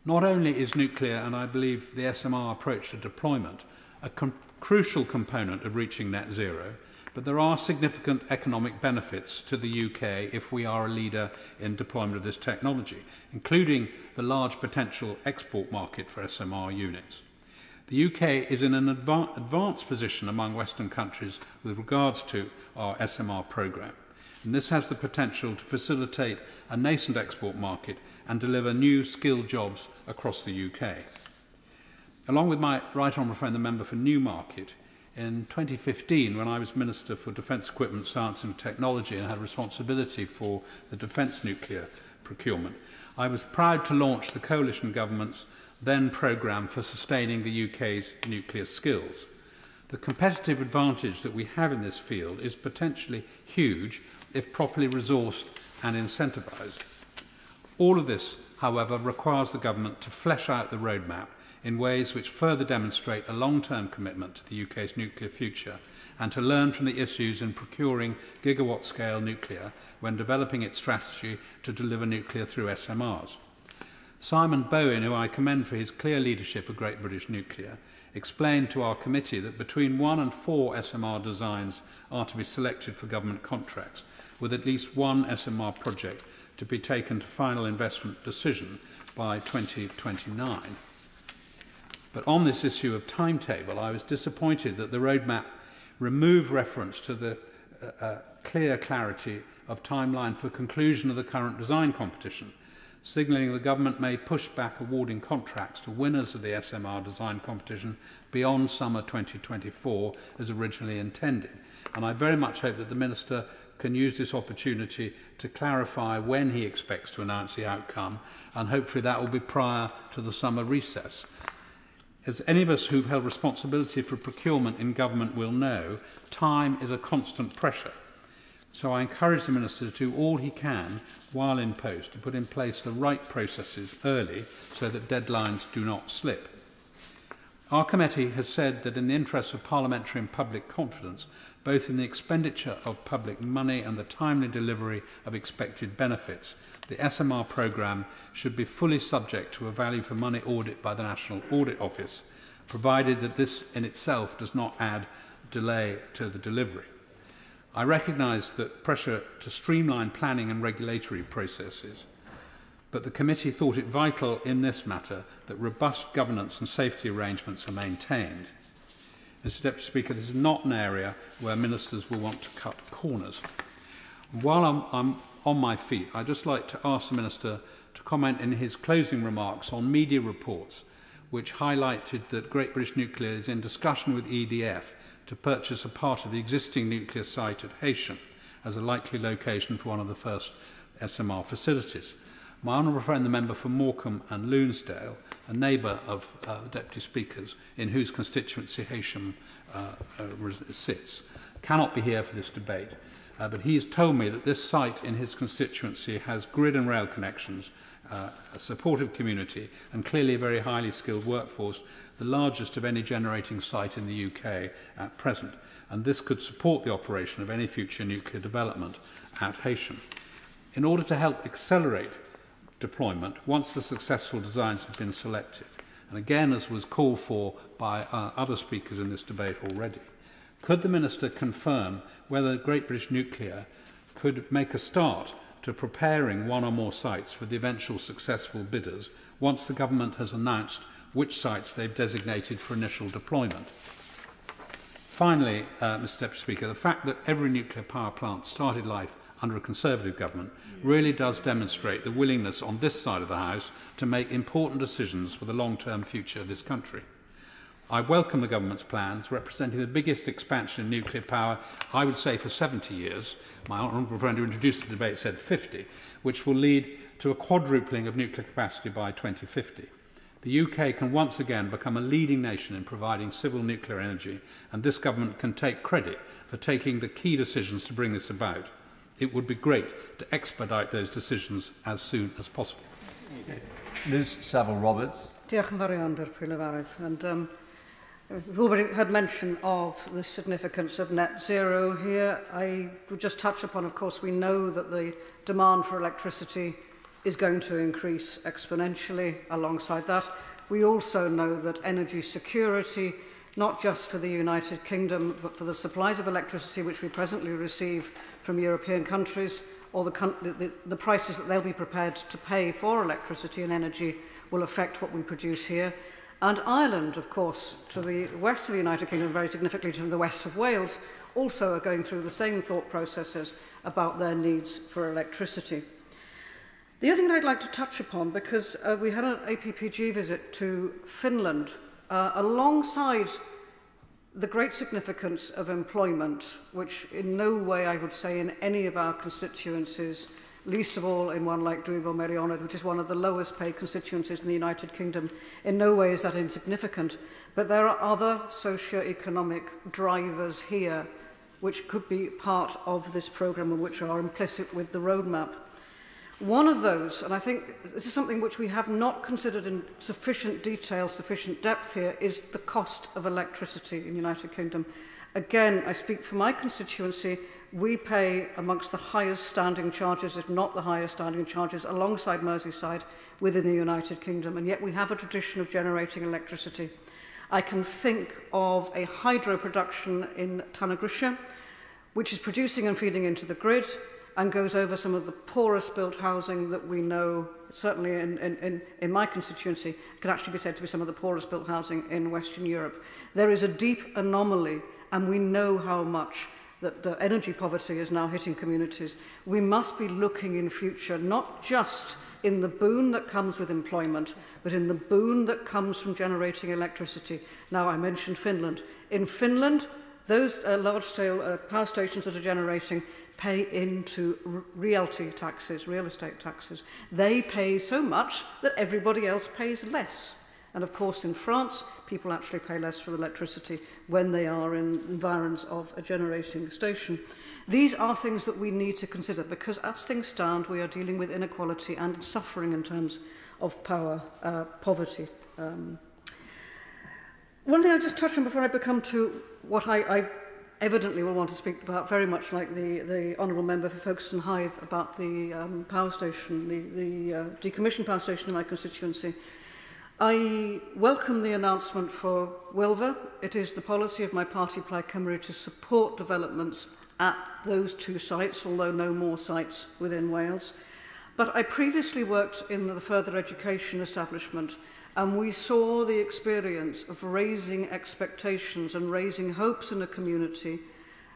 Not only is nuclear, and I believe the SMR approach to deployment, a crucial component of reaching net zero, but there are significant economic benefits to the UK if we are a leader in deployment of this technology, including the large potential export market for SMR units. The UK is in an advanced position among Western countries with regards to our SMR programme, and this has the potential to facilitate a nascent export market and deliver new skilled jobs across the UK. Along with my right honourable friend, the member for Newmarket, in 2015, when I was Minister for Defence Equipment, Science and Technology and had responsibility for the defence nuclear procurement, I was proud to launch the coalition government's then programme for sustaining the UK's nuclear skills. The competitive advantage that we have in this field is potentially huge if properly resourced and incentivised. All of this, however, requires the government to flesh out the roadmap in ways which further demonstrate a long-term commitment to the UK's nuclear future and to learn from the issues in procuring gigawatt-scale nuclear when developing its strategy to deliver nuclear through SMRs. Simon Bowie, who I commend for his clear leadership of Great British Nuclear, explained to our committee that between 1 and 4 SMR designs are to be selected for government contracts, with at least one SMR project to be taken to final investment decision by 2029. But on this issue of timetable, I was disappointed that the roadmap removed reference to the clear clarity of timeline for conclusion of the current design competition, signalling the government may push back awarding contracts to winners of the SMR design competition beyond summer 2024 as originally intended. And I very much hope that the Minister can use this opportunity to clarify when he expects to announce the outcome, and hopefully that will be prior to the summer recess. As any of us who've held responsibility for procurement in government will know, time is a constant pressure. So I encourage the Minister to do all he can while in post to put in place the right processes early so that deadlines do not slip. Our committee has said that in the interests of parliamentary and public confidence, both in the expenditure of public money and the timely delivery of expected benefits, the SMR programme should be fully subject to a value for money audit by the National Audit Office, provided that this in itself does not add delay to the delivery. I recognise that pressure to streamline planning and regulatory processes, but the committee thought it vital in this matter that robust governance and safety arrangements are maintained. Mr Deputy Speaker, this is not an area where ministers will want to cut corners. While I'm on my feet, I'd just like to ask the Minister to comment in his closing remarks on media reports which highlighted that Great British Nuclear is in discussion with EDF to purchase a part of the existing nuclear site at Hythe as a likely location for one of the first SMR facilities. My honourable friend, the member for Morecambe and Lounsdale, a neighbour of the Deputy Speaker's, in whose constituency Hythe sits, cannot be here for this debate. But he has told me that this site in his constituency has grid and rail connections, a supportive community, and clearly a very highly skilled workforce, the largest of any generating site in the UK at present. And this could support the operation of any future nuclear development at Hythe. In order to help accelerate deployment once the successful designs have been selected, and again as was called for by other speakers in this debate already, could the Minister confirm whether Great British Nuclear could make a start to preparing one or more sites for the eventual successful bidders once the government has announced which sites they've designated for initial deployment? Finally, Mr Deputy Speaker, the fact that every nuclear power plant started life under a Conservative government really does demonstrate the willingness on this side of the House to make important decisions for the long-term future of this country. I welcome the government's plans, representing the biggest expansion in nuclear power, I would say, for 70 years. My honourable friend who introduced the debate said 50, which will lead to a quadrupling of nuclear capacity by 2050. The UK can once again become a leading nation in providing civil nuclear energy, and this government can take credit for taking the key decisions to bring this about. It would be great to expedite those decisions as soon as possible. Liz Saville-Roberts. Diolch yn fawr iawn, Prylefarydd. And we've already had mention of the significance of net zero here. I would just touch upon, of course, we know that the demand for electricity is going to increase exponentially alongside that. We also know that energy security, not just for the United Kingdom, but for the supplies of electricity which we presently receive from European countries, or the prices that they'll be prepared to pay for electricity and energy will affect what we produce here. And Ireland, of course, to the west of the United Kingdom, very significantly to the west of Wales, also are going through the same thought processes about their needs for electricity. The other thing I'd like to touch upon, because we had an APPG visit to Finland, alongside the great significance of employment, which in no way I would say in any of our constituencies, least of all in one like Dwyfor Meirionnydd, which is one of the lowest paid constituencies in the United Kingdom. In no way is that insignificant, but there are other socio-economic drivers here which could be part of this programme and which are implicit with the roadmap. One of those, and I think this is something which we have not considered in sufficient detail, sufficient depth here, is the cost of electricity in the United Kingdom. Again, I speak for my constituency. We pay amongst the highest standing charges, if not the highest standing charges, alongside Merseyside within the United Kingdom, and yet we have a tradition of generating electricity. I can think of a hydro production in Tanagrisha, which is producing and feeding into the grid, and goes over some of the poorest built housing that we know, certainly in my constituency, can actually be said to be some of the poorest built housing in Western Europe. There is a deep anomaly, and we know how much that the energy poverty is now hitting communities. We must be looking in future, not just in the boon that comes with employment, but in the boon that comes from generating electricity. Now, I mentioned Finland. In Finland, those large-scale power stations that are generating pay into realty taxes, real estate taxes. They pay so much that everybody else pays less. And of course, in France, people actually pay less for electricity when they are in environs of a generating station. These are things that we need to consider because as things stand, we are dealing with inequality and suffering in terms of power, poverty. One thing I'll just touch on before I come to what I evidently will want to speak about, very much like the Honourable Member for Folkestone Hythe, about the power station, the decommissioned power station in my constituency. I welcome the announcement for Wilver. It is the policy of my party, Plaid Cymru, to support developments at those two sites, although no more sites within Wales. But I previously worked in the further education establishment, and we saw the experience of raising expectations and raising hopes in a community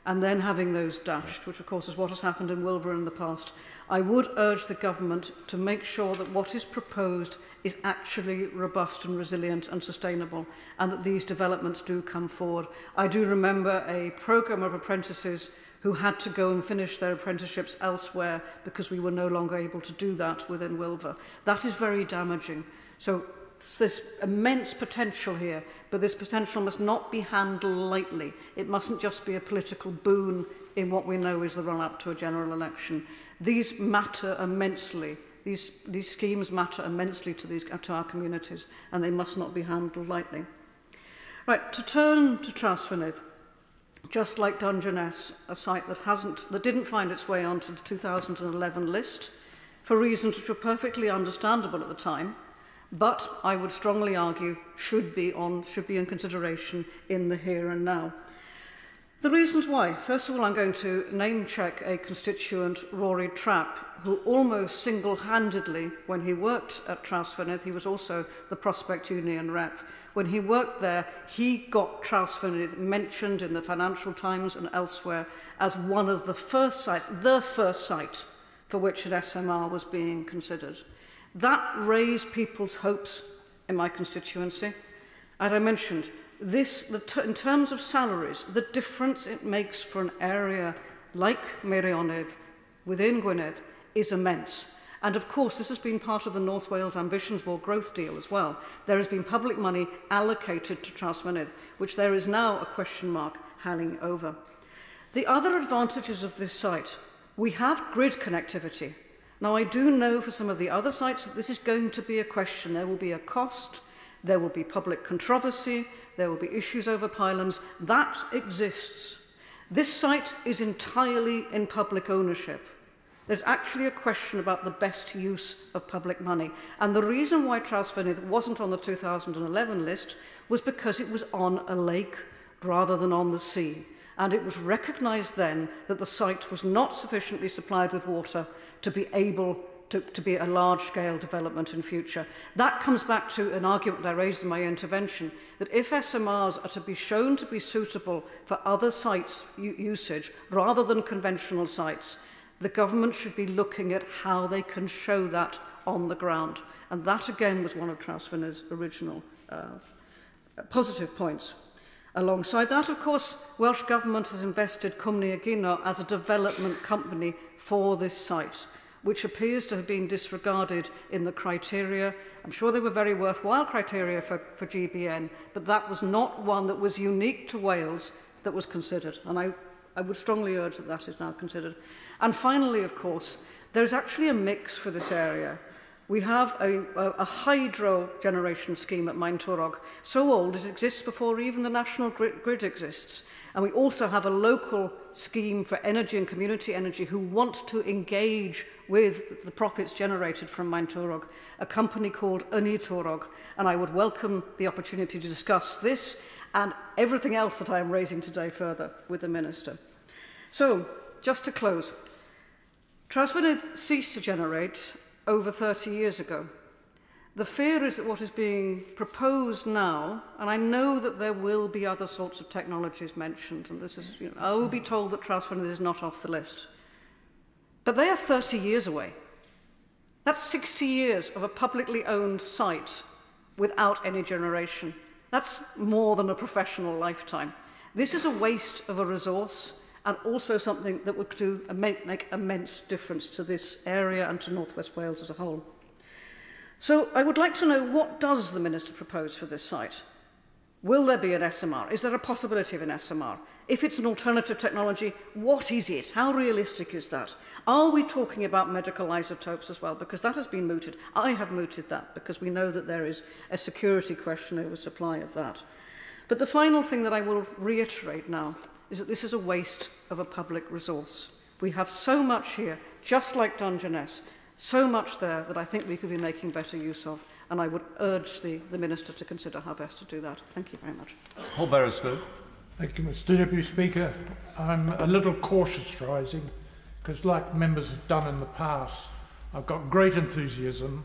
and then having those dashed, which of course is what has happened in Wilver in the past. I would urge the government to make sure that what is proposed is actually robust and resilient and sustainable, and that these developments do come forward. I do remember a programme of apprentices who had to go and finish their apprenticeships elsewhere because we were no longer able to do that within Wilver. That is very damaging. So there's immense potential here, but this potential must not be handled lightly. It mustn't just be a political boon in what we know is the run-up to a general election. These matter immensely. These schemes matter immensely to our communities, and they must not be handled lightly. Right, to turn to Trawsfynydd, just like Dungeness, a site that didn't find its way onto the 2011 list for reasons which were perfectly understandable at the time, but I would strongly argue should be in consideration in the here and now. The reasons why. First of all, I'm going to name-check a constituent, Rory Trapp, who almost single-handedly, when he worked at Trawsfynydd, he was also the Prospect Union rep. When he worked there, he got Trawsfynydd mentioned in the Financial Times and elsewhere as one of the first sites, the first site for which an SMR was being considered. That raised people's hopes in my constituency. As I mentioned, in terms of salaries, the difference it makes for an area like Meirionnydd within Gwynedd is immense. And of course, this has been part of the North Wales Ambitions for Growth deal as well. There has been public money allocated to Trawsfynydd, which there is now a question mark hanging over. The other advantages of this site, we have grid connectivity. Now, I do know for some of the other sites that this is going to be a question. There will be a cost, there will be public controversy, there will be issues over pylons. That exists. This site is entirely in public ownership. There's actually a question about the best use of public money. And the reason why Trallsfynydd wasn't on the 2011 list was because it was on a lake rather than on the sea. And it was recognised then that the site was not sufficiently supplied with water to be able to be a large-scale development in future. That comes back to an argument I raised in my intervention, that if SMRs are to be shown to be suitable for other sites' usage rather than conventional sites, the government should be looking at how they can show that on the ground. And that, again, was one of Trallsfynydd's original positive points. Alongside that, of course, Welsh Government has invested Cwmni Egino as a development company for this site, which appears to have been disregarded in the criteria. I'm sure they were very worthwhile criteria for GBN, but that was not one that was unique to Wales that was considered. And I would strongly urge that that is now considered. And finally, of course, there's actually a mix for this area. We have a hydro generation scheme at Meirionnydd, so old it exists before even the national grid exists. And we also have a local scheme for energy and community energy who want to engage with the profits generated from Meirionnydd, a company called Ynni. And I would welcome the opportunity to discuss this and everything else that I am raising today further with the Minister. So, just to close, Trallsfynydd ceased to generate over 30 years ago. The fear is that what is being proposed now, and I know that there will be other sorts of technologies mentioned, and this is, I will be told that Trallsfynydd is not off the list. But they are 30 years away. That's 60 years of a publicly owned site without any generation. That's more than a professional lifetime. This is a waste of a resource, and also something that would make immense difference to this area and to North West Wales as a whole. So I would like to know, what does the Minister propose for this site? Will there be an SMR? Is there a possibility of an SMR? If it's an alternative technology, what is it? How realistic is that? Are we talking about medical isotopes as well? Because that has been mooted. I have mooted that because we know that there is a security question over supply of that. But the final thing that I will reiterate now is that this is a waste of a public resource. We have so much here, just like Dungeness, so much there that I think we could be making better use of, and I would urge the Minister to consider how best to do that. Thank you very much. Paul Beresford. Thank you, Mr Deputy Speaker. I'm a little cautious rising, because like members have done in the past, I've got great enthusiasm,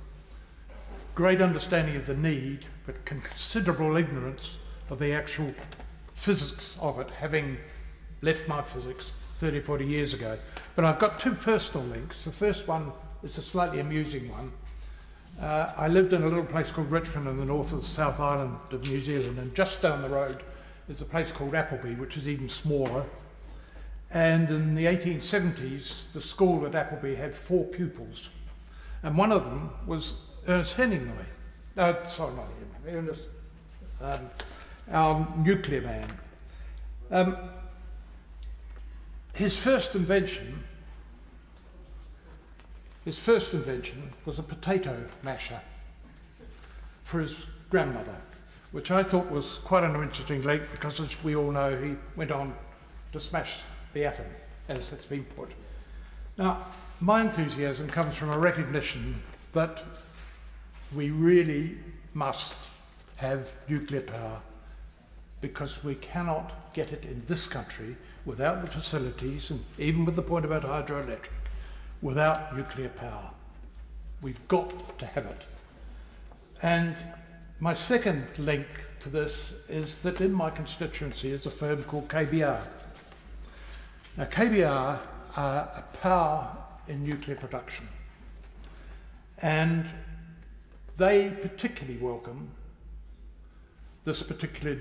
great understanding of the need, but considerable ignorance of the actual physics of it, having left my physics 30, 40 years ago. But I've got two personal links. The first one is a slightly amusing one. I lived in a little place called Richmond in the north of the South Island of New Zealand, and just down the road is a place called Appleby, which is even smaller. And in the 1870s, the school at Appleby had 4 pupils, and one of them was Ernest Hemingway. Sorry, not him, Ernest, our nuclear man. His first invention was a potato masher for his grandmother, which I thought was quite an interesting link because, as we all know, he went on to smash the atom, as it's been put. Now, my enthusiasm comes from a recognition that we really must have nuclear power because we cannot get it in this country without the facilities, and even with the point about hydroelectric, without nuclear power. We've got to have it. And my second link to this is that in my constituency is a firm called KBR. Now, KBR are a power in nuclear production, and they particularly welcome this particular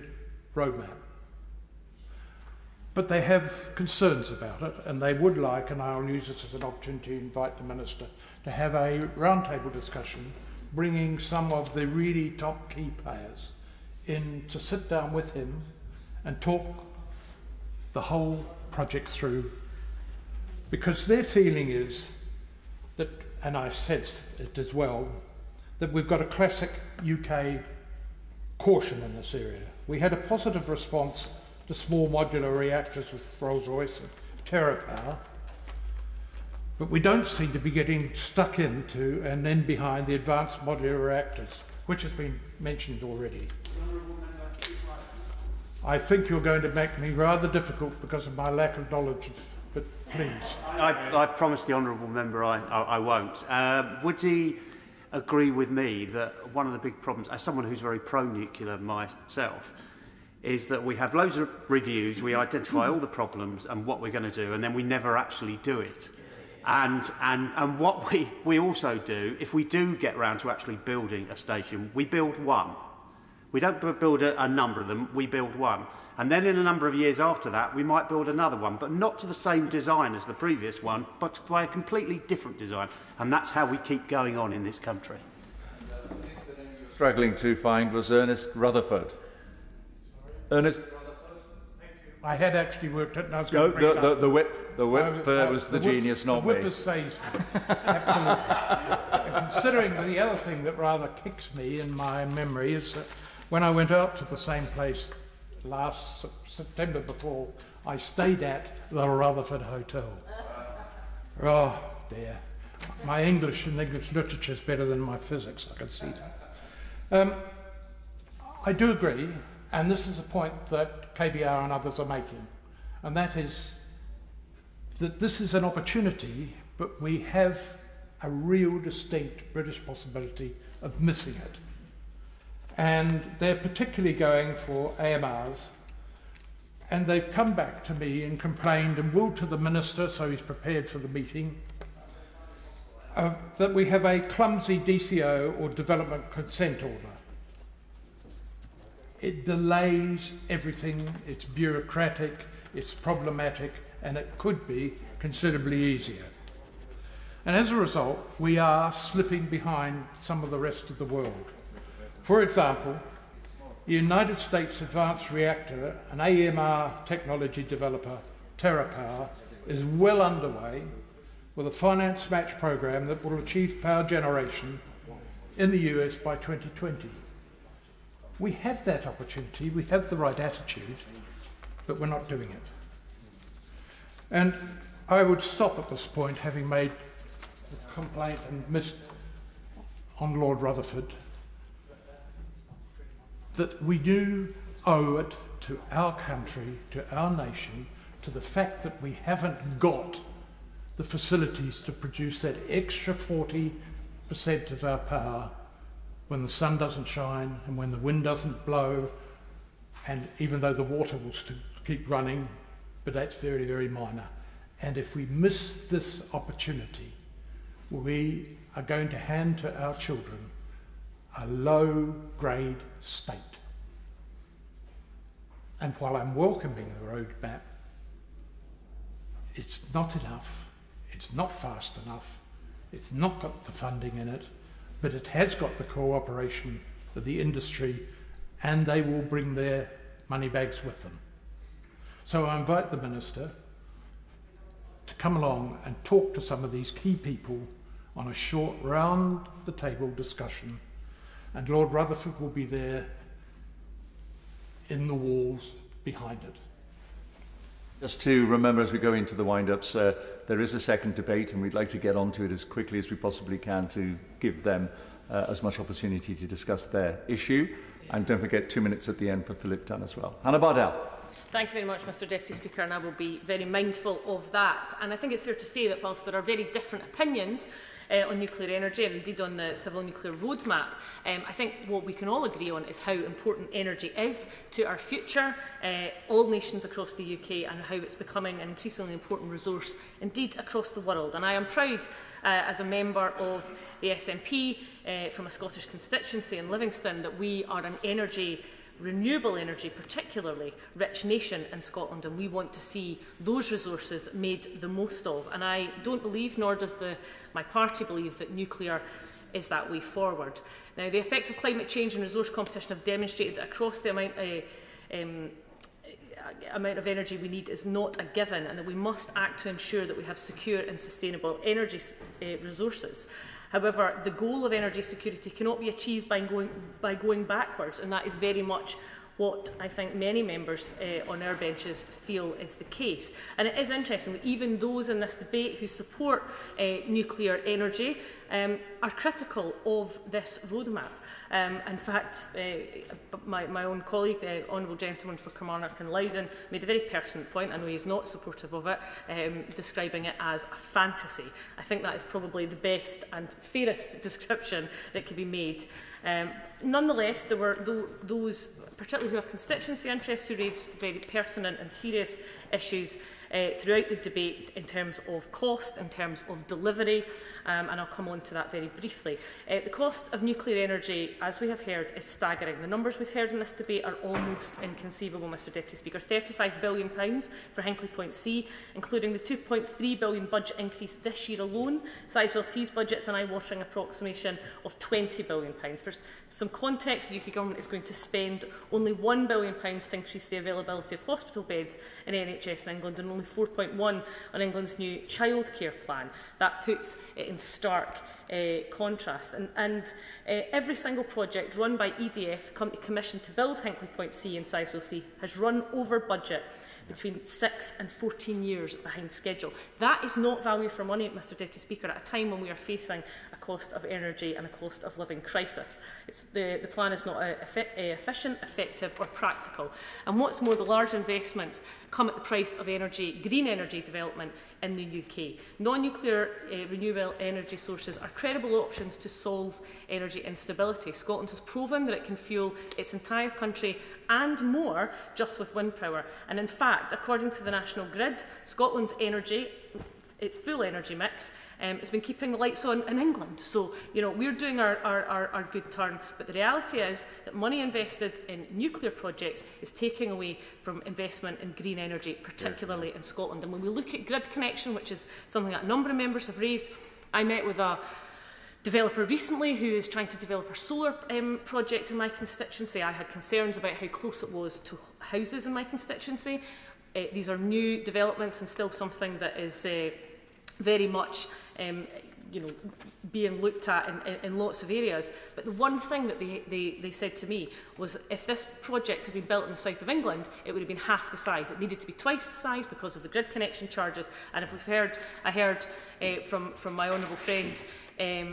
roadmap. But they have concerns about it, and they would like, and I'll use this as an opportunity to invite the Minister, to have a roundtable discussion, bringing some of the really top key players in to sit down with him and talk the whole project through. Because their feeling is that, and I sense it as well, that we've got a classic UK caution in this area. We had a positive response to small modular reactors with Rolls-Royce and TerraPower, But we don't seem to be getting stuck into and then behind the advanced modular reactors, which has been mentioned already. I think you're going to make me rather difficult because of my lack of knowledge, but please. I promised the honourable member I won't. Would he agree with me that one of the big problems, as someone who's very pro-nuclear myself, is that we have loads of reviews, we identify all the problems and what we're going to do, and then we never actually do it. And what we also do, if we do get round to actually building a station, we build one. We don't build a number of them, we build one. And then in a number of years after that, we might build another one, but not to the same design as the previous one, but by a completely different design. And that's how we keep going on in this country. Struggling to find was Ernest Rutherford. Ernest. I had actually worked at. The whip was the genius, not me. The whip saves me. Absolutely. And considering the other thing that rather kicks me in my memory is that when I went out to the same place last September before, I stayed at the Rutherford Hotel. Oh dear, my English and English literature is better than my physics. I can see that. I do agree. And this is a point that KBR and others are making, and that is that this is an opportunity, but we have a real distinct British possibility of missing it. And they're particularly going for AMRs, and they've come back to me and complained and will to the Minister, so he's prepared for the meeting, that we have a clumsy DCO or development consent order. It delays everything, it's bureaucratic, it's problematic, and it could be considerably easier. And as a result, we are slipping behind some of the rest of the world. For example, the United States Advanced Reactor, an AMR technology developer, TerraPower, is well underway with a finance match program that will achieve power generation in the US by 2020. We have that opportunity, we have the right attitude, but we're not doing it. And I would stop at this point, having made the complaint and missed on Lord Rutherford, that we do owe it to our country, to our nation, to the fact that we haven't got the facilities to produce that extra 40% of our power when the sun doesn't shine and when the wind doesn't blow, and even though the water will still keep running, but that's very, very minor. And if we miss this opportunity, we are going to hand to our children a low-grade state. And while I'm welcoming the roadmap, it's not enough, it's not fast enough, it's not got the funding in it, but it has got the cooperation of the industry, and they will bring their money bags with them. So I invite the Minister to come along and talk to some of these key people on a short round-the-table discussion, and Lord Rutherford will be there in the walls behind it. Just to remember as we go into the wind-ups, there is a second debate, and we'd like to get onto it as quickly as we possibly can to give them as much opportunity to discuss their issue. And don't forget 2 minutes at the end for Philip Dunne as well. Hannah Bardell. Thank you very much, Mr Deputy Speaker, and I will be very mindful of that. And I think it's fair to say that whilst there are very different opinions on nuclear energy and indeed on the civil nuclear roadmap, I think what we can all agree on is how important energy is to our future, all nations across the UK, and how it's becoming an increasingly important resource indeed across the world. And I am proud as a member of the SNP from a Scottish constituency in Livingston that we are an renewable energy, particularly rich nation in Scotland, and we want to see those resources made the most of. And I don't believe, nor does my party believe, that nuclear is that way forward. Now, the effects of climate change and resource competition have demonstrated that across the amount of energy we need is not a given, and that we must act to ensure that we have secure and sustainable energy resources. However, the goal of energy security cannot be achieved by going backwards, and that is very much what I think many members on our benches feel is the case. And it is interesting that even those in this debate who support nuclear energy are critical of this roadmap. In fact, my own colleague, the Honourable Gentleman for Kilmarnock and Loudoun, made a very pertinent point. I know he's not supportive of it, describing it as a fantasy. I think that is probably the best and fairest description that could be made. Nonetheless, there were those, particularly who have constituency interests, who raised very pertinent and serious issues throughout the debate in terms of cost, in terms of delivery, and I'll come on to that very briefly. The cost of nuclear energy, as we have heard, is staggering. The numbers we've heard in this debate are almost inconceivable, Mr Deputy Speaker. £35 billion for Hinkley Point C, including the £2.3 billion budget increase this year alone. Sizewell C's budget is an eye-watering approximation of £20 billion. For some context, the UK Government is going to spend only £1 billion to increase the availability of hospital beds in NHS in England, and only 4.1 on England's new childcare plan. That puts it in stark contrast. And every single project run by EDF, company commissioned to build Hinkley Point C and Sizewell C, has run over budget between 6 and 14 years behind schedule. That is not value for money, Mr Deputy Speaker, at a time when we are facing a cost of energy and a cost of living crisis. The plan is not efficient, effective or practical. And what's more, the large investments come at the price of green energy development in the UK. Non-nuclear renewable energy sources are credible options to solve energy instability. Scotland has proven that it can fuel its entire country and more just with wind power. And in fact, according to the National Grid, Scotland's energy, its full energy mix, has been keeping the lights on in England. So, you know, we're doing our good turn, but the reality is that money invested in nuclear projects is taking away from investment in green energy, particularly in Scotland. And when we look at grid connection, which is something that a number of members have raised, I met with a developer recently who is trying to develop a solar project in my constituency. I had concerns about how close it was to houses in my constituency. These are new developments and still something that is very much being looked at in lots of areas. But the one thing that they said to me was if this project had been built in the south of England, it would have been half the size. It needed to be twice the size because of the grid connection charges. And if I heard from my honourable friend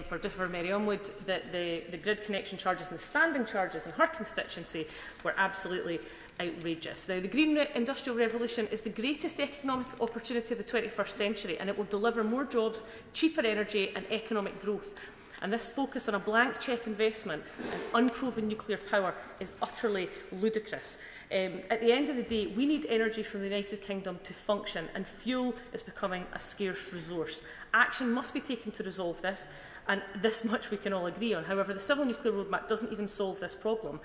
for Dwyfor Meirionnydd that the grid connection charges and the standing charges in her constituency were absolutely outrageous. Now, the Green Industrial Revolution is the greatest economic opportunity of the 21st century, and it will deliver more jobs, cheaper energy and economic growth. And this focus on a blank cheque investment and unproven nuclear power is utterly ludicrous. At the end of the day, we need energy from the United Kingdom to function, and fuel is becoming a scarce resource. Action must be taken to resolve this, and this much we can all agree on. However, the Civil Nuclear Roadmap doesn't even solve this problem.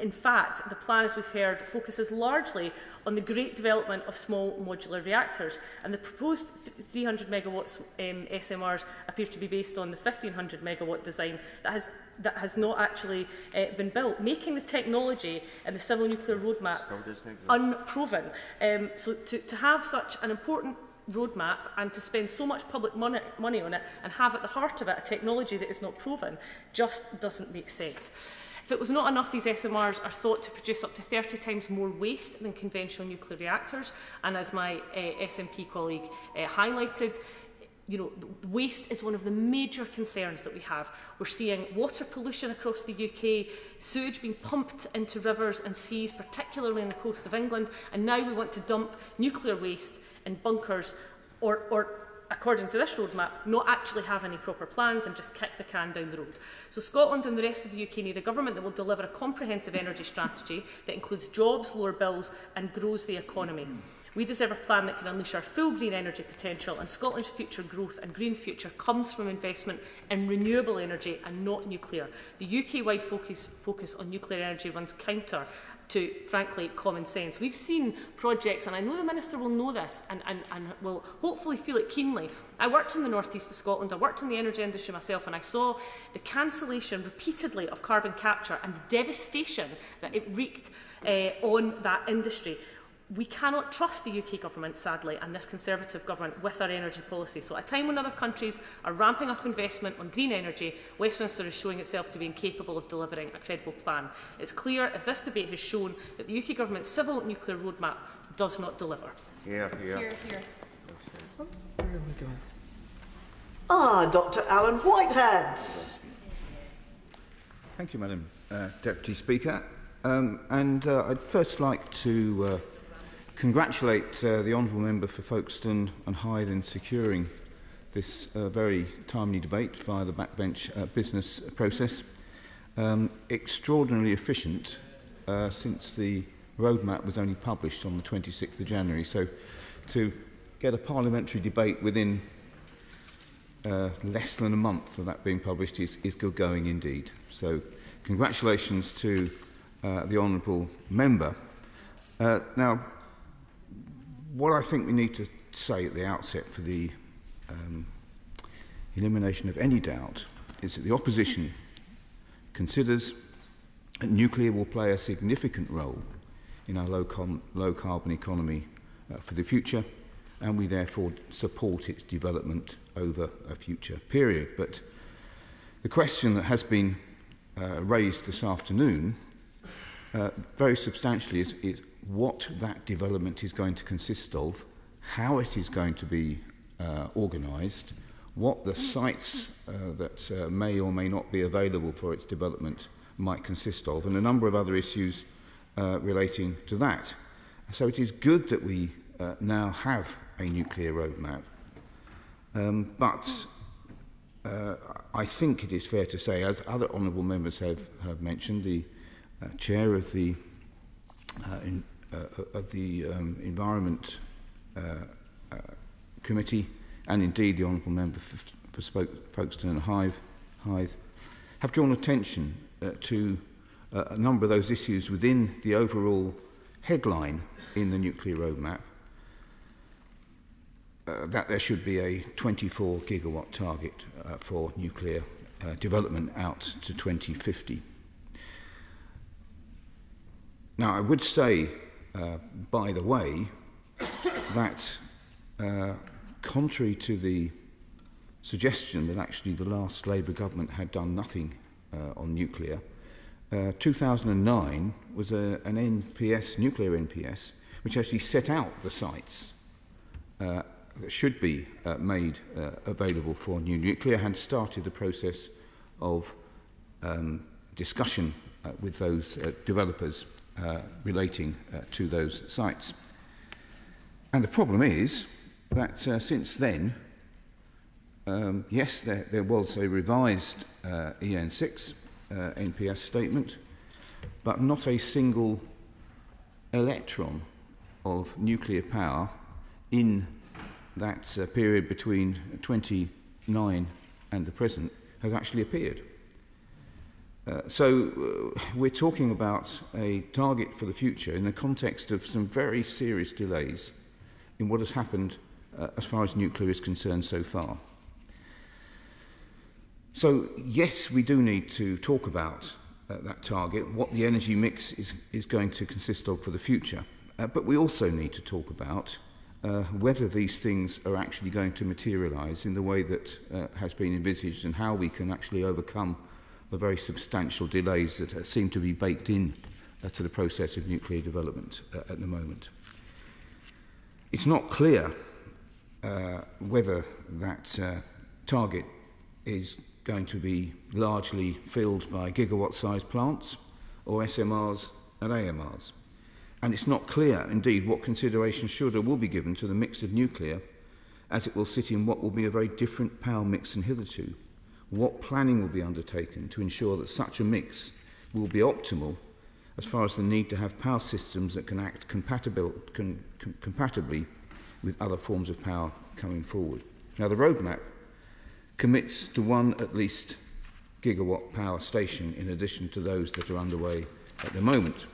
In fact, the plan, as we've heard, focuses largely on the great development of small modular reactors, and the proposed 300 megawatts SMRs appear to be based on the 1500 megawatt design that has not actually been built, making the technology and the Civil Nuclear Roadmap unproven. So to have such an important roadmap and to spend so much public money on it and have at the heart of it a technology that is not proven just doesn't make sense. If it was not enough, these SMRs are thought to produce up to 30 times more waste than conventional nuclear reactors. And as my SNP colleague highlighted, waste is one of the major concerns that we have. We're seeing water pollution across the UK, sewage being pumped into rivers and seas, particularly on the coast of England, and now we want to dump nuclear waste in bunkers or according to this roadmap, not actually have any proper plans and just kick the can down the road. So Scotland and the rest of the UK need a government that will deliver a comprehensive energy strategy that includes jobs, lower bills and grows the economy. We deserve a plan that can unleash our full green energy potential, and Scotland's future growth and green future comes from investment in renewable energy and not nuclear. The UK-wide focus on nuclear energy runs counter to, frankly, common sense. We've seen projects, and I know the Minister will know this and will hopefully feel it keenly. I worked in the north east of Scotland, I worked in the energy industry myself, and I saw the cancellation repeatedly of carbon capture and the devastation that it wreaked on that industry. We cannot trust the UK government, sadly, and this Conservative government with our energy policy. So at a time when other countries are ramping up investment on green energy, Westminster is showing itself to be incapable of delivering a credible plan. It's clear, as this debate has shown, that the UK government's civil nuclear roadmap does not deliver. Here. Here. Dr. Alan Whitehead. Thank you, Madam Deputy Speaker. I'd first like to congratulate the Honourable Member for Folkestone and Hythe in securing this very timely debate via the backbench business process. Extraordinarily efficient since the roadmap was only published on the 26th of January. So to get a parliamentary debate within less than a month of that being published is good going indeed. So congratulations to the Honourable Member. Now, what I think we need to say at the outset for the elimination of any doubt is that the opposition considers that nuclear will play a significant role in our low-carbon economy for the future, and we therefore support its development over a future period. But the question that has been raised this afternoon very substantially is what that development is going to consist of, how it is going to be organised, what the sites that may or may not be available for its development might consist of, and a number of other issues relating to that. So it is good that we now have a nuclear roadmap, but I think it is fair to say, as other honourable members have mentioned, the chair of the Environment Committee, and indeed the honourable member for Folkestone and Hythe, have drawn attention to a number of those issues within the overall headline in the nuclear roadmap, that there should be a 24 gigawatt target for nuclear development out to 2050. Now, I would say, by the way, that contrary to the suggestion that actually the last Labour government had done nothing on nuclear, 2009 was an NPS, nuclear NPS, which actually set out the sites that should be made available for new nuclear, had started the process of discussion with those developers relating to those sites. And the problem is that since then, yes, there was a revised EN6 NPS statement, but not a single electron of nuclear power in that period between 29 and the present has actually appeared. So we're talking about a target for the future in the context of some very serious delays in what has happened as far as nuclear is concerned so far. So yes, we do need to talk about that target, what the energy mix is going to consist of for the future, but we also need to talk about whether these things are actually going to materialise in the way that has been envisaged, and how we can actually overcome the very substantial delays that seem to be baked in to the process of nuclear development at the moment. It's not clear whether that target is going to be largely filled by gigawatt-sized plants or SMRs and AMRs. And it's not clear, indeed, what consideration should or will be given to the mix of nuclear, as it will sit in what will be a very different power mix than hitherto. What planning will be undertaken to ensure that such a mix will be optimal as far as the need to have power systems that can act compatibly with other forms of power coming forward. Now, the roadmap commits to one at least gigawatt power station in addition to those that are underway at the moment.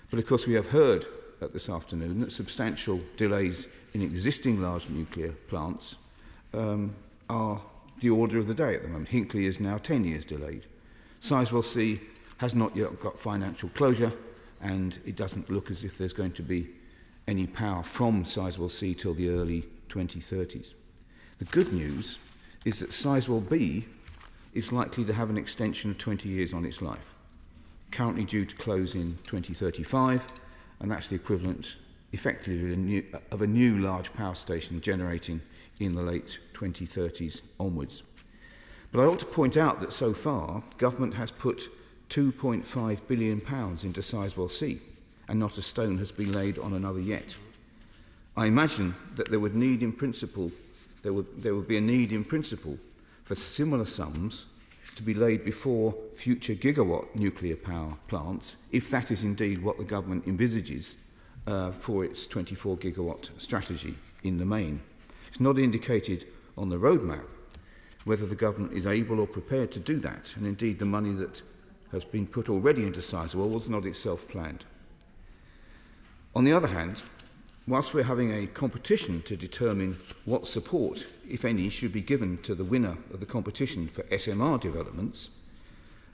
But of course we have heard this afternoon that substantial delays in existing large nuclear plants are the order of the day at the moment. Hinkley is now 10 years delayed. Sizewell C has not yet got financial closure, and it doesn't look as if there's going to be any power from Sizewell C till the early 2030s. The good news is that Sizewell B is likely to have an extension of 20 years on its life, currently due to close in 2035, and that's the equivalent, effectively, of a new large power station generating in the late 2030s onwards. But I ought to point out that so far, government has put £2.5 billion into Sizewell C, and not a stone has been laid on another yet. I imagine that there would be a need in principle for similar sums to be laid before future gigawatt nuclear power plants, if that is indeed what the government envisages for its 24 gigawatt strategy in the main. It's not indicated on the roadmap whether the government is able or prepared to do that, and indeed the money that has been put already into Sizewell was not itself planned. On the other hand, whilst we're having a competition to determine what support, if any, should be given to the winner of the competition for SMR developments,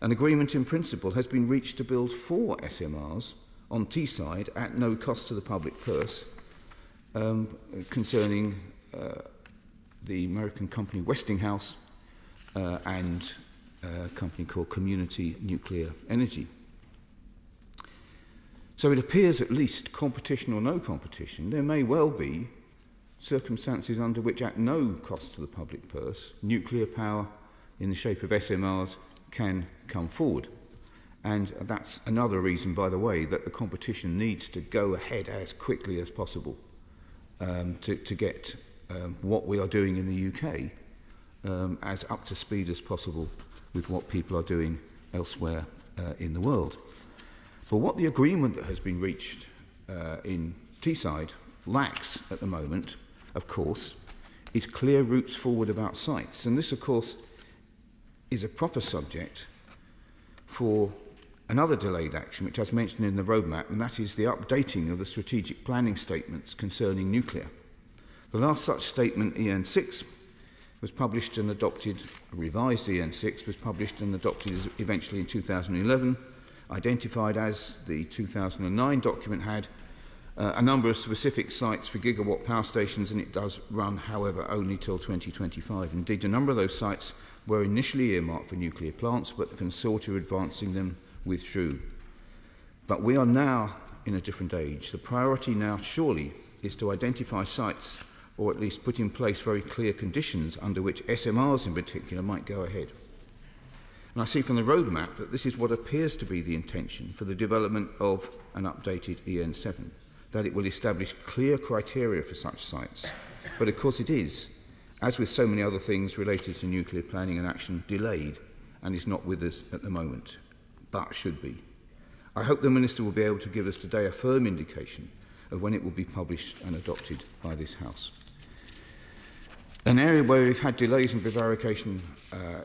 an agreement in principle has been reached to build 4 SMRs on Teesside at no cost to the public purse, concerning the American company Westinghouse and a company called Community Nuclear Energy. So it appears, at least, competition or no competition, there may well be circumstances under which, at no cost to the public purse, nuclear power in the shape of SMRs can come forward. And that's another reason, by the way, that the competition needs to go ahead as quickly as possible to get what we are doing in the UK as up to speed as possible with what people are doing elsewhere in the world. But what the agreement that has been reached in Teesside lacks at the moment, of course, is clear routes forward about sites. And this, of course, is a proper subject for another delayed action, which I've mentioned in the roadmap, and that is the updating of the strategic planning statements concerning nuclear. The last such statement, EN6, was published and adopted, a revised EN6 was published and adopted eventually in 2011, identified, as the 2009 document had, a number of specific sites for gigawatt power stations, and it does run, however, only till 2025. Indeed, a number of those sites were initially earmarked for nuclear plants, but the consortia advancing them withdrew. But we are now in a different age. The priority now, surely, is to identify sites, or at least put in place very clear conditions under which SMRs in particular might go ahead. And I see from the roadmap that this is what appears to be the intention for the development of an updated EN7, that it will establish clear criteria for such sites. But of course it is, as with so many other things related to nuclear planning and action, delayed and is not with us at the moment, but should be. I hope the Minister will be able to give us today a firm indication of when it will be published and adopted by this House. An area where we've had delays and prevarication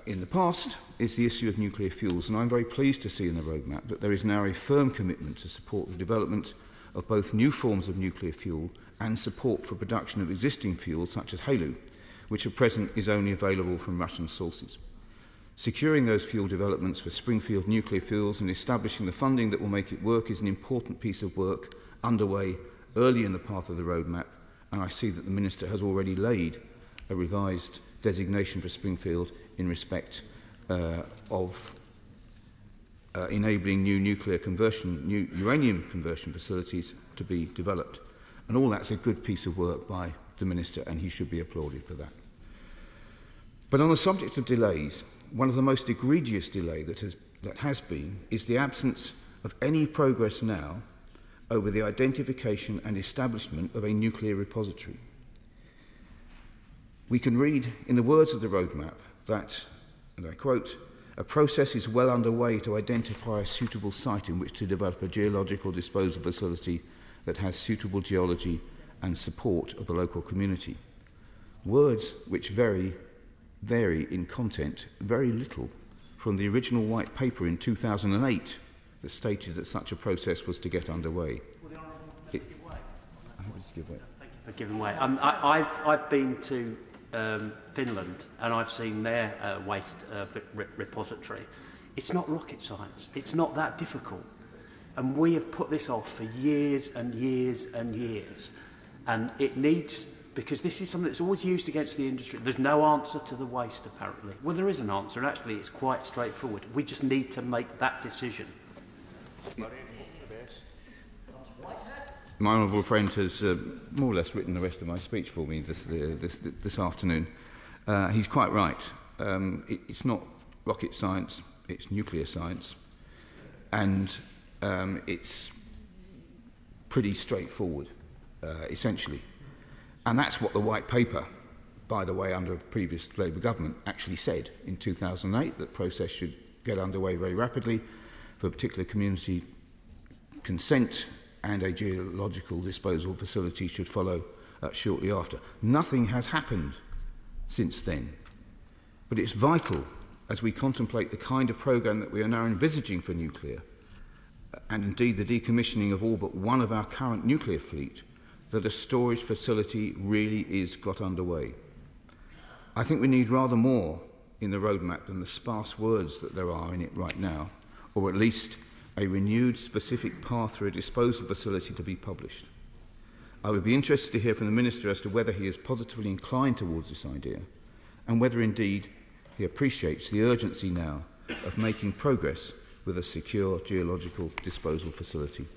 in the past is the issue of nuclear fuels, and I'm very pleased to see in the roadmap that there is now a firm commitment to support the development of both new forms of nuclear fuel and support for production of existing fuels such as HALEU, which at present is only available from Russian sources. Securing those fuel developments for Springfield nuclear fuels and establishing the funding that will make it work is an important piece of work underway early in the path of the roadmap, and I see that the Minister has already laid a revised designation for Springfield in respect of enabling new nuclear conversion, new uranium conversion facilities to be developed. And all that's a good piece of work by the Minister, and he should be applauded for that. But on the subject of delays, one of the most egregious delay that has been is the absence of any progress now over the identification and establishment of a nuclear repository. We can read in the words of the roadmap that, and I quote, "A process is well underway to identify a suitable site in which to develop a geological disposal facility that has suitable geology and support of the local community." Words which vary in content very little from the original white paper in 2008 that stated that such a process was to get underway. Will the Honourable Member give way? Thank you for giving way. I've been to Finland and I've seen their waste repository. It's not rocket science. It's not that difficult. And we have put this off for years and years and years. And it needs, because this is something that's always used against the industry. There's no answer to the waste, apparently. Well, there is an answer, and actually it's quite straightforward. We just need to make that decision. My honourable friend has more or less written the rest of my speech for me this afternoon. He's quite right. It's not rocket science, it's nuclear science. And it's pretty straightforward, essentially. And that's what the White Paper, by the way, under a previous Labour government, actually said in 2008, that the process should get underway very rapidly for a particular community consent, and a geological disposal facility should follow shortly after. Nothing has happened since then. But it's vital, as we contemplate the kind of programme that we are now envisaging for nuclear, and indeed the decommissioning of all but one of our current nuclear fleet, that a storage facility really is got underway. I think we need rather more in the roadmap than the sparse words that there are in it right now, or at least a renewed specific path for a disposal facility to be published. I would be interested to hear from the Minister as to whether he is positively inclined towards this idea, and whether indeed he appreciates the urgency now of making progress with a secure geological disposal facility.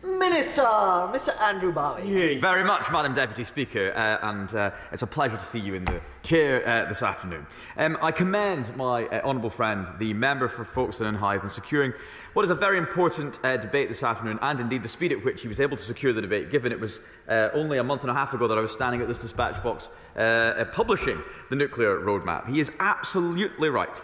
Minister, Mr. Andrew Bowie. Thank you very much, Madam Deputy Speaker, and it's a pleasure to see you in the chair this afternoon. I commend my honourable friend, the member for Folkestone and Hythe, in securing what is a very important debate this afternoon, and indeed the speed at which he was able to secure the debate, given it was only a month and a half ago that I was standing at this dispatch box publishing the nuclear roadmap. He is absolutely right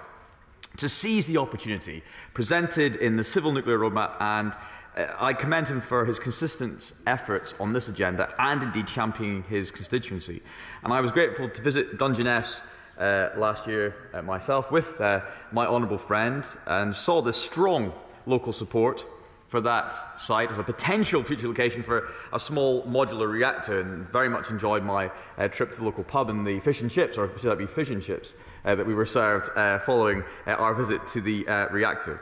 to seize the opportunity presented in the civil nuclear roadmap, and I commend him for his consistent efforts on this agenda and indeed championing his constituency. And I was grateful to visit Dungeness last year myself with my honourable friend, and saw the strong local support for that site as a potential future location for a small modular reactor, and very much enjoyed my trip to the local pub and the fish and chips, or should that be fish and chips, that we were served following our visit to the reactor.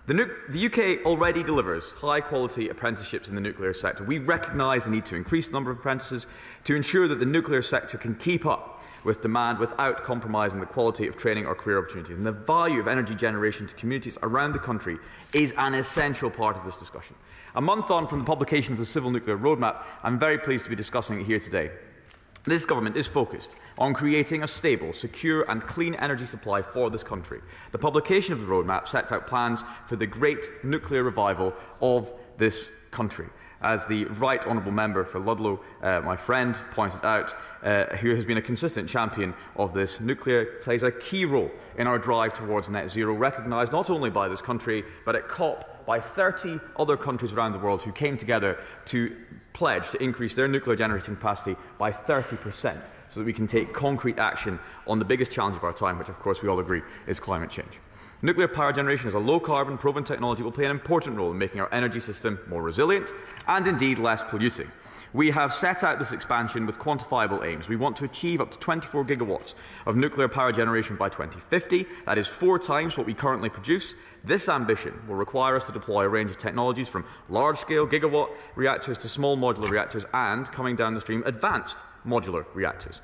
The UK already delivers high-quality apprenticeships in the nuclear sector. We recognise the need to increase the number of apprentices to ensure that the nuclear sector can keep up with demand without compromising the quality of training or career opportunities. And the value of energy generation to communities around the country is an essential part of this discussion. A month on from the publication of the Civil Nuclear Roadmap, I'm very pleased to be discussing it here today. This government is focused on creating a stable, secure and clean energy supply for this country. The publication of the roadmap sets out plans for the great nuclear revival of this country. As the Right Honourable Member for Ludlow, my friend, pointed out, who has been a consistent champion of this, nuclear plays a key role in our drive towards net zero, recognised not only by this country, but at COP by 30 other countries around the world who came together to pledge to increase their nuclear generating capacity by 30%, so that we can take concrete action on the biggest challenge of our time, which of course we all agree is climate change. Nuclear power generation as a low-carbon, proven technology will play an important role in making our energy system more resilient and indeed less polluting. We have set out this expansion with quantifiable aims. We want to achieve up to 24 gigawatts of nuclear power generation by 2050. That is 4 times what we currently produce. This ambition will require us to deploy a range of technologies from large-scale gigawatt reactors to small modular reactors and, coming down the stream, advanced modular reactors.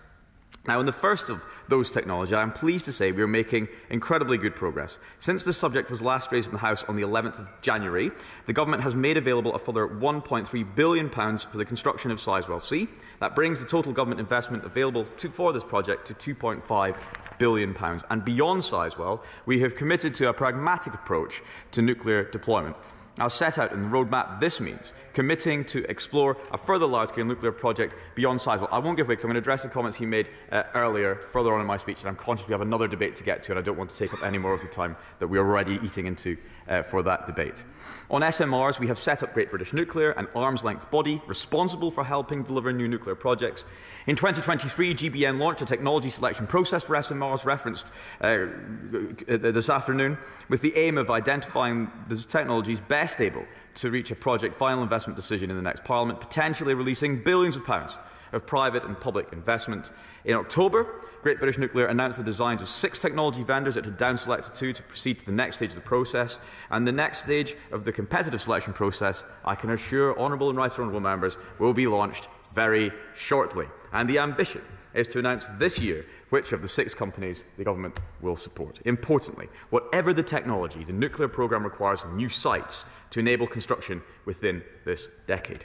Now, in the first of those technologies, I am pleased to say we are making incredibly good progress. Since this subject was last raised in the House on the 11th of January, the Government has made available a further £1.3 billion for the construction of Sizewell C. That brings the total Government investment available for this project to £2.5 billion. And beyond Sizewell, we have committed to a pragmatic approach to nuclear deployment. As set out in the roadmap, this means committing to explore a further large-scale nuclear project beyond Sizewell. I won't give way because I'm going to address the comments he made earlier, further on in my speech, and I'm conscious we have another debate to get to, and I don't want to take up any more of the time that we are already eating into for that debate. On SMRs, we have set up Great British Nuclear, an arm's-length body responsible for helping deliver new nuclear projects. In 2023, GBN launched a technology selection process for SMRs referenced this afternoon, with the aim of identifying the technologies best able to reach a project final investment decision in the next Parliament, potentially releasing billions of pounds of private and public investment. In October, Great British Nuclear announced the designs of 6 technology vendors it had down-selected to proceed to the next stage of the process. And the next stage of the competitive selection process, I can assure honourable and right honourable members, will be launched very shortly. And the ambition is to announce this year which of the 6 companies the government will support. Importantly, whatever the technology, the nuclear programme requires new sites to enable construction within this decade.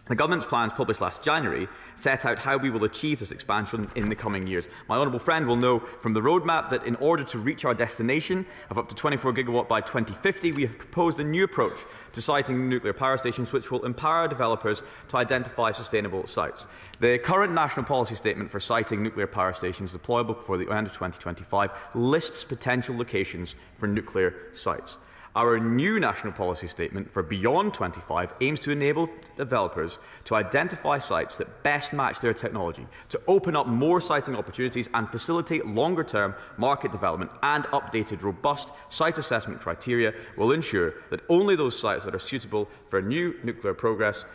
The government's plans published last January set out how we will achieve this expansion in the coming years. My honourable friend will know from the roadmap that in order to reach our destination of up to 24 gigawatt by 2050, we have proposed a new approach to siting nuclear power stations which will empower developers to identify sustainable sites. The current national policy statement for siting nuclear power stations deployable before the end of 2025 lists potential locations for nuclear sites. Our new national policy statement for beyond 25 aims to enable developers to identify sites that best match their technology, to open up more siting opportunities and facilitate longer-term market development, and updated, robust site assessment criteria will ensure that only those sites that are suitable for new nuclear progress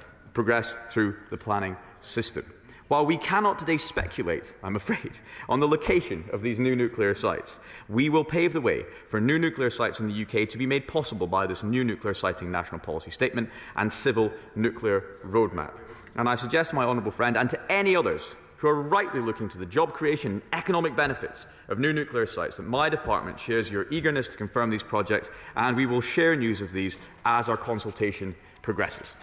through the planning system. While we cannot today speculate, I'm afraid, on the location of these new nuclear sites, we will pave the way for new nuclear sites in the UK to be made possible by this new nuclear siting national policy statement and civil nuclear roadmap. And I suggest to my honourable friend and to any others who are rightly looking to the job creation and economic benefits of new nuclear sites that my department shares your eagerness to confirm these projects, and we will share news of these as our consultation progresses.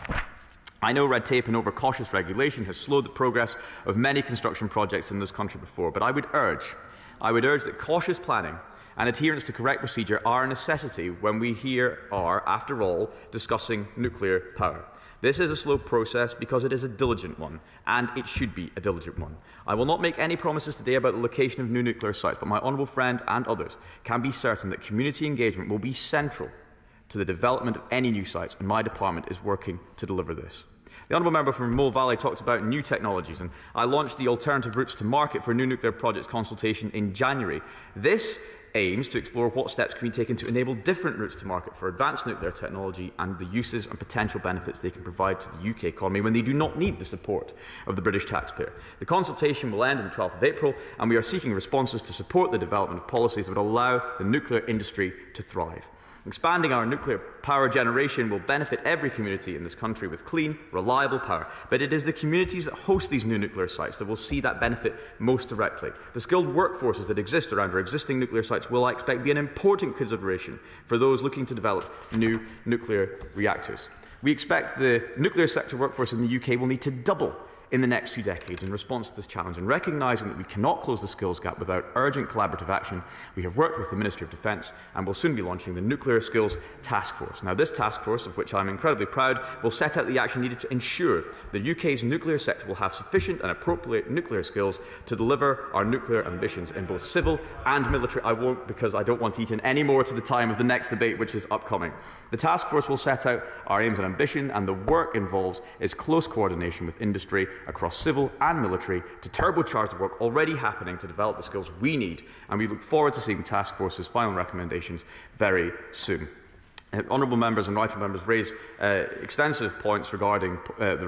I know red tape and overcautious regulation has slowed the progress of many construction projects in this country before, but I would urge that cautious planning and adherence to correct procedure are a necessity when we here are, after all, discussing nuclear power. This is a slow process because it is a diligent one, and it should be a diligent one. I will not make any promises today about the location of new nuclear sites, but my honourable friend and others can be certain that community engagement will be central to the development of any new sites, and my department is working to deliver this. The honourable member from Mole Valley talked about new technologies, and I launched the Alternative Routes to Market for New Nuclear Projects consultation in January. This aims to explore what steps can be taken to enable different routes to market for advanced nuclear technology and the uses and potential benefits they can provide to the UK economy when they do not need the support of the British taxpayer. The consultation will end on the 12th of April, and we are seeking responses to support the development of policies that would allow the nuclear industry to thrive. Expanding our nuclear power generation will benefit every community in this country with clean, reliable power, but it is the communities that host these new nuclear sites that will see that benefit most directly. The skilled workforces that exist around our existing nuclear sites will, I expect, be an important consideration for those looking to develop new nuclear reactors. We expect the nuclear sector workforce in the UK will need to double in the next few decades in response to this challenge, and recognising that we cannot close the skills gap without urgent collaborative action, we have worked with the Ministry of Defence and will soon be launching the Nuclear Skills Task Force. Now, this task force, of which I'm incredibly proud, will set out the action needed to ensure the UK's nuclear sector will have sufficient and appropriate nuclear skills to deliver our nuclear ambitions in both civil and military. I won't, because I don't want to eat in any more to the time of the next debate, which is upcoming. The task force will set out our aims and ambition, and the work involves is close coordination with industry across civil and military to turbocharge the work already happening to develop the skills we need, and we look forward to seeing the task force's final recommendations very soon. Honourable members and right honourable members raised extensive points regarding the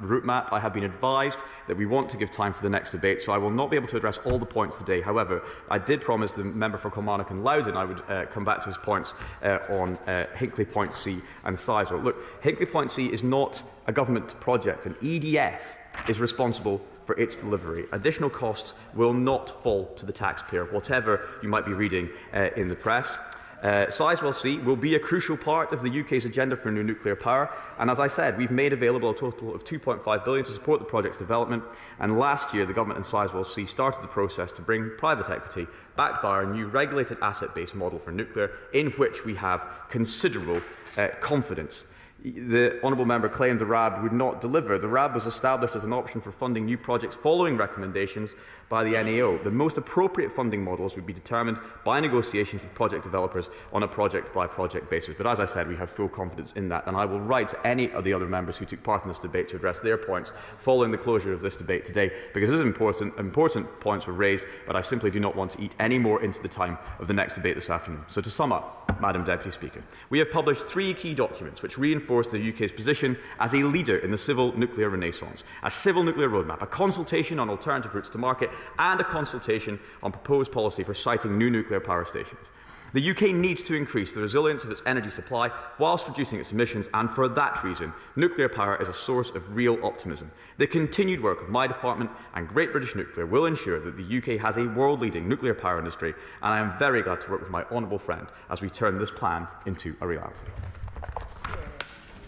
route map. I have been advised that we want to give time for the next debate, so I will not be able to address all the points today. However, I did promise the member for Kilmarnock and Loudoun I would come back to his points on Hinkley Point C and Sizewell. Look, Hinkley Point C is not a government project, and EDF is responsible for its delivery. Additional costs will not fall to the taxpayer, whatever you might be reading in the press. Sizewell C will be a crucial part of the UK's agenda for new nuclear power, and as I said, we've made available a total of £2.5 billion to support the project's development, and last year the government in Sizewell C started the process to bring private equity backed by our new regulated asset-based model for nuclear, in which we have considerable confidence. The honourable member claimed the RAB would not deliver. The RAB was established as an option for funding new projects following recommendations by the NAO. The most appropriate funding models would be determined by negotiations with project developers on a project-by-project basis. But as I said, we have full confidence in that, and I will write to any of the other members who took part in this debate to address their points following the closure of this debate today, because this is important points were raised, but I simply do not want to eat any more into the time of the next debate this afternoon. So to sum up, Madam Deputy Speaker, we have published 3 key documents which reinforce reinforce the UK's position as a leader in the civil nuclear renaissance, a civil nuclear roadmap, a consultation on alternative routes to market, and a consultation on proposed policy for siting new nuclear power stations. The UK needs to increase the resilience of its energy supply whilst reducing its emissions, and for that reason, nuclear power is a source of real optimism. The continued work of my department and Great British Nuclear will ensure that the UK has a world-leading nuclear power industry, and I am very glad to work with my honourable friend as we turn this plan into a reality.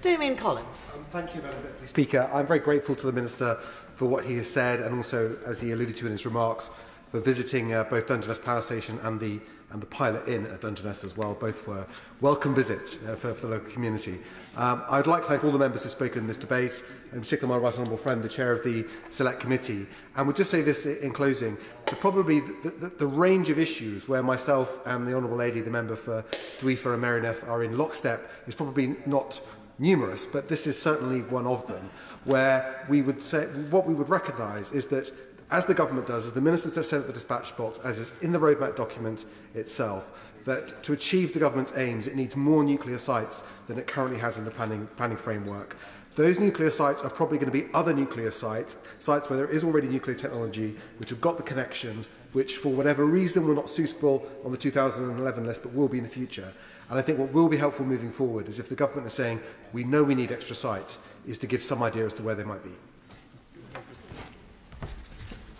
Damian Collins. Thank you, Madam Deputy Speaker. I'm very grateful to the Minister for what he has said, and also, as he alluded to in his remarks, for visiting both Dungeness Power Station and the Pilot Inn at Dungeness as well. Both were welcome visits for the local community. I'd like to thank all the members who spoke in this debate, in particular my right honourable friend, the chair of the Select Committee. And would just say this in closing, that probably the range of issues where myself and the honourable lady, the member for Dwyfor and Meirionnydd, are in lockstep is probably not numerous, but this is certainly one of them, where we would say, what we would recognise is that, as the government does, as the ministers have said at the dispatch box, as is in the roadmap document itself, that to achieve the government's aims, it needs more nuclear sites than it currently has in the planning framework. Those nuclear sites are probably going to be other nuclear sites, sites where there is already nuclear technology, which have got the connections, which for whatever reason were not suitable on the 2011 list, but will be in the future. And I think what will be helpful moving forward is if the government is saying, we know we need extra sites, is to give some idea as to where they might be.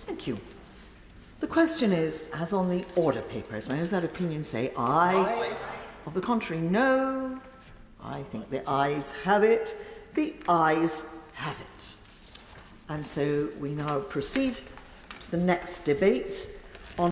Thank you. The question is, as on the order papers, where does that opinion say aye? Of the contrary, no. I think the ayes have it. The ayes have it. And so we now proceed to the next debate,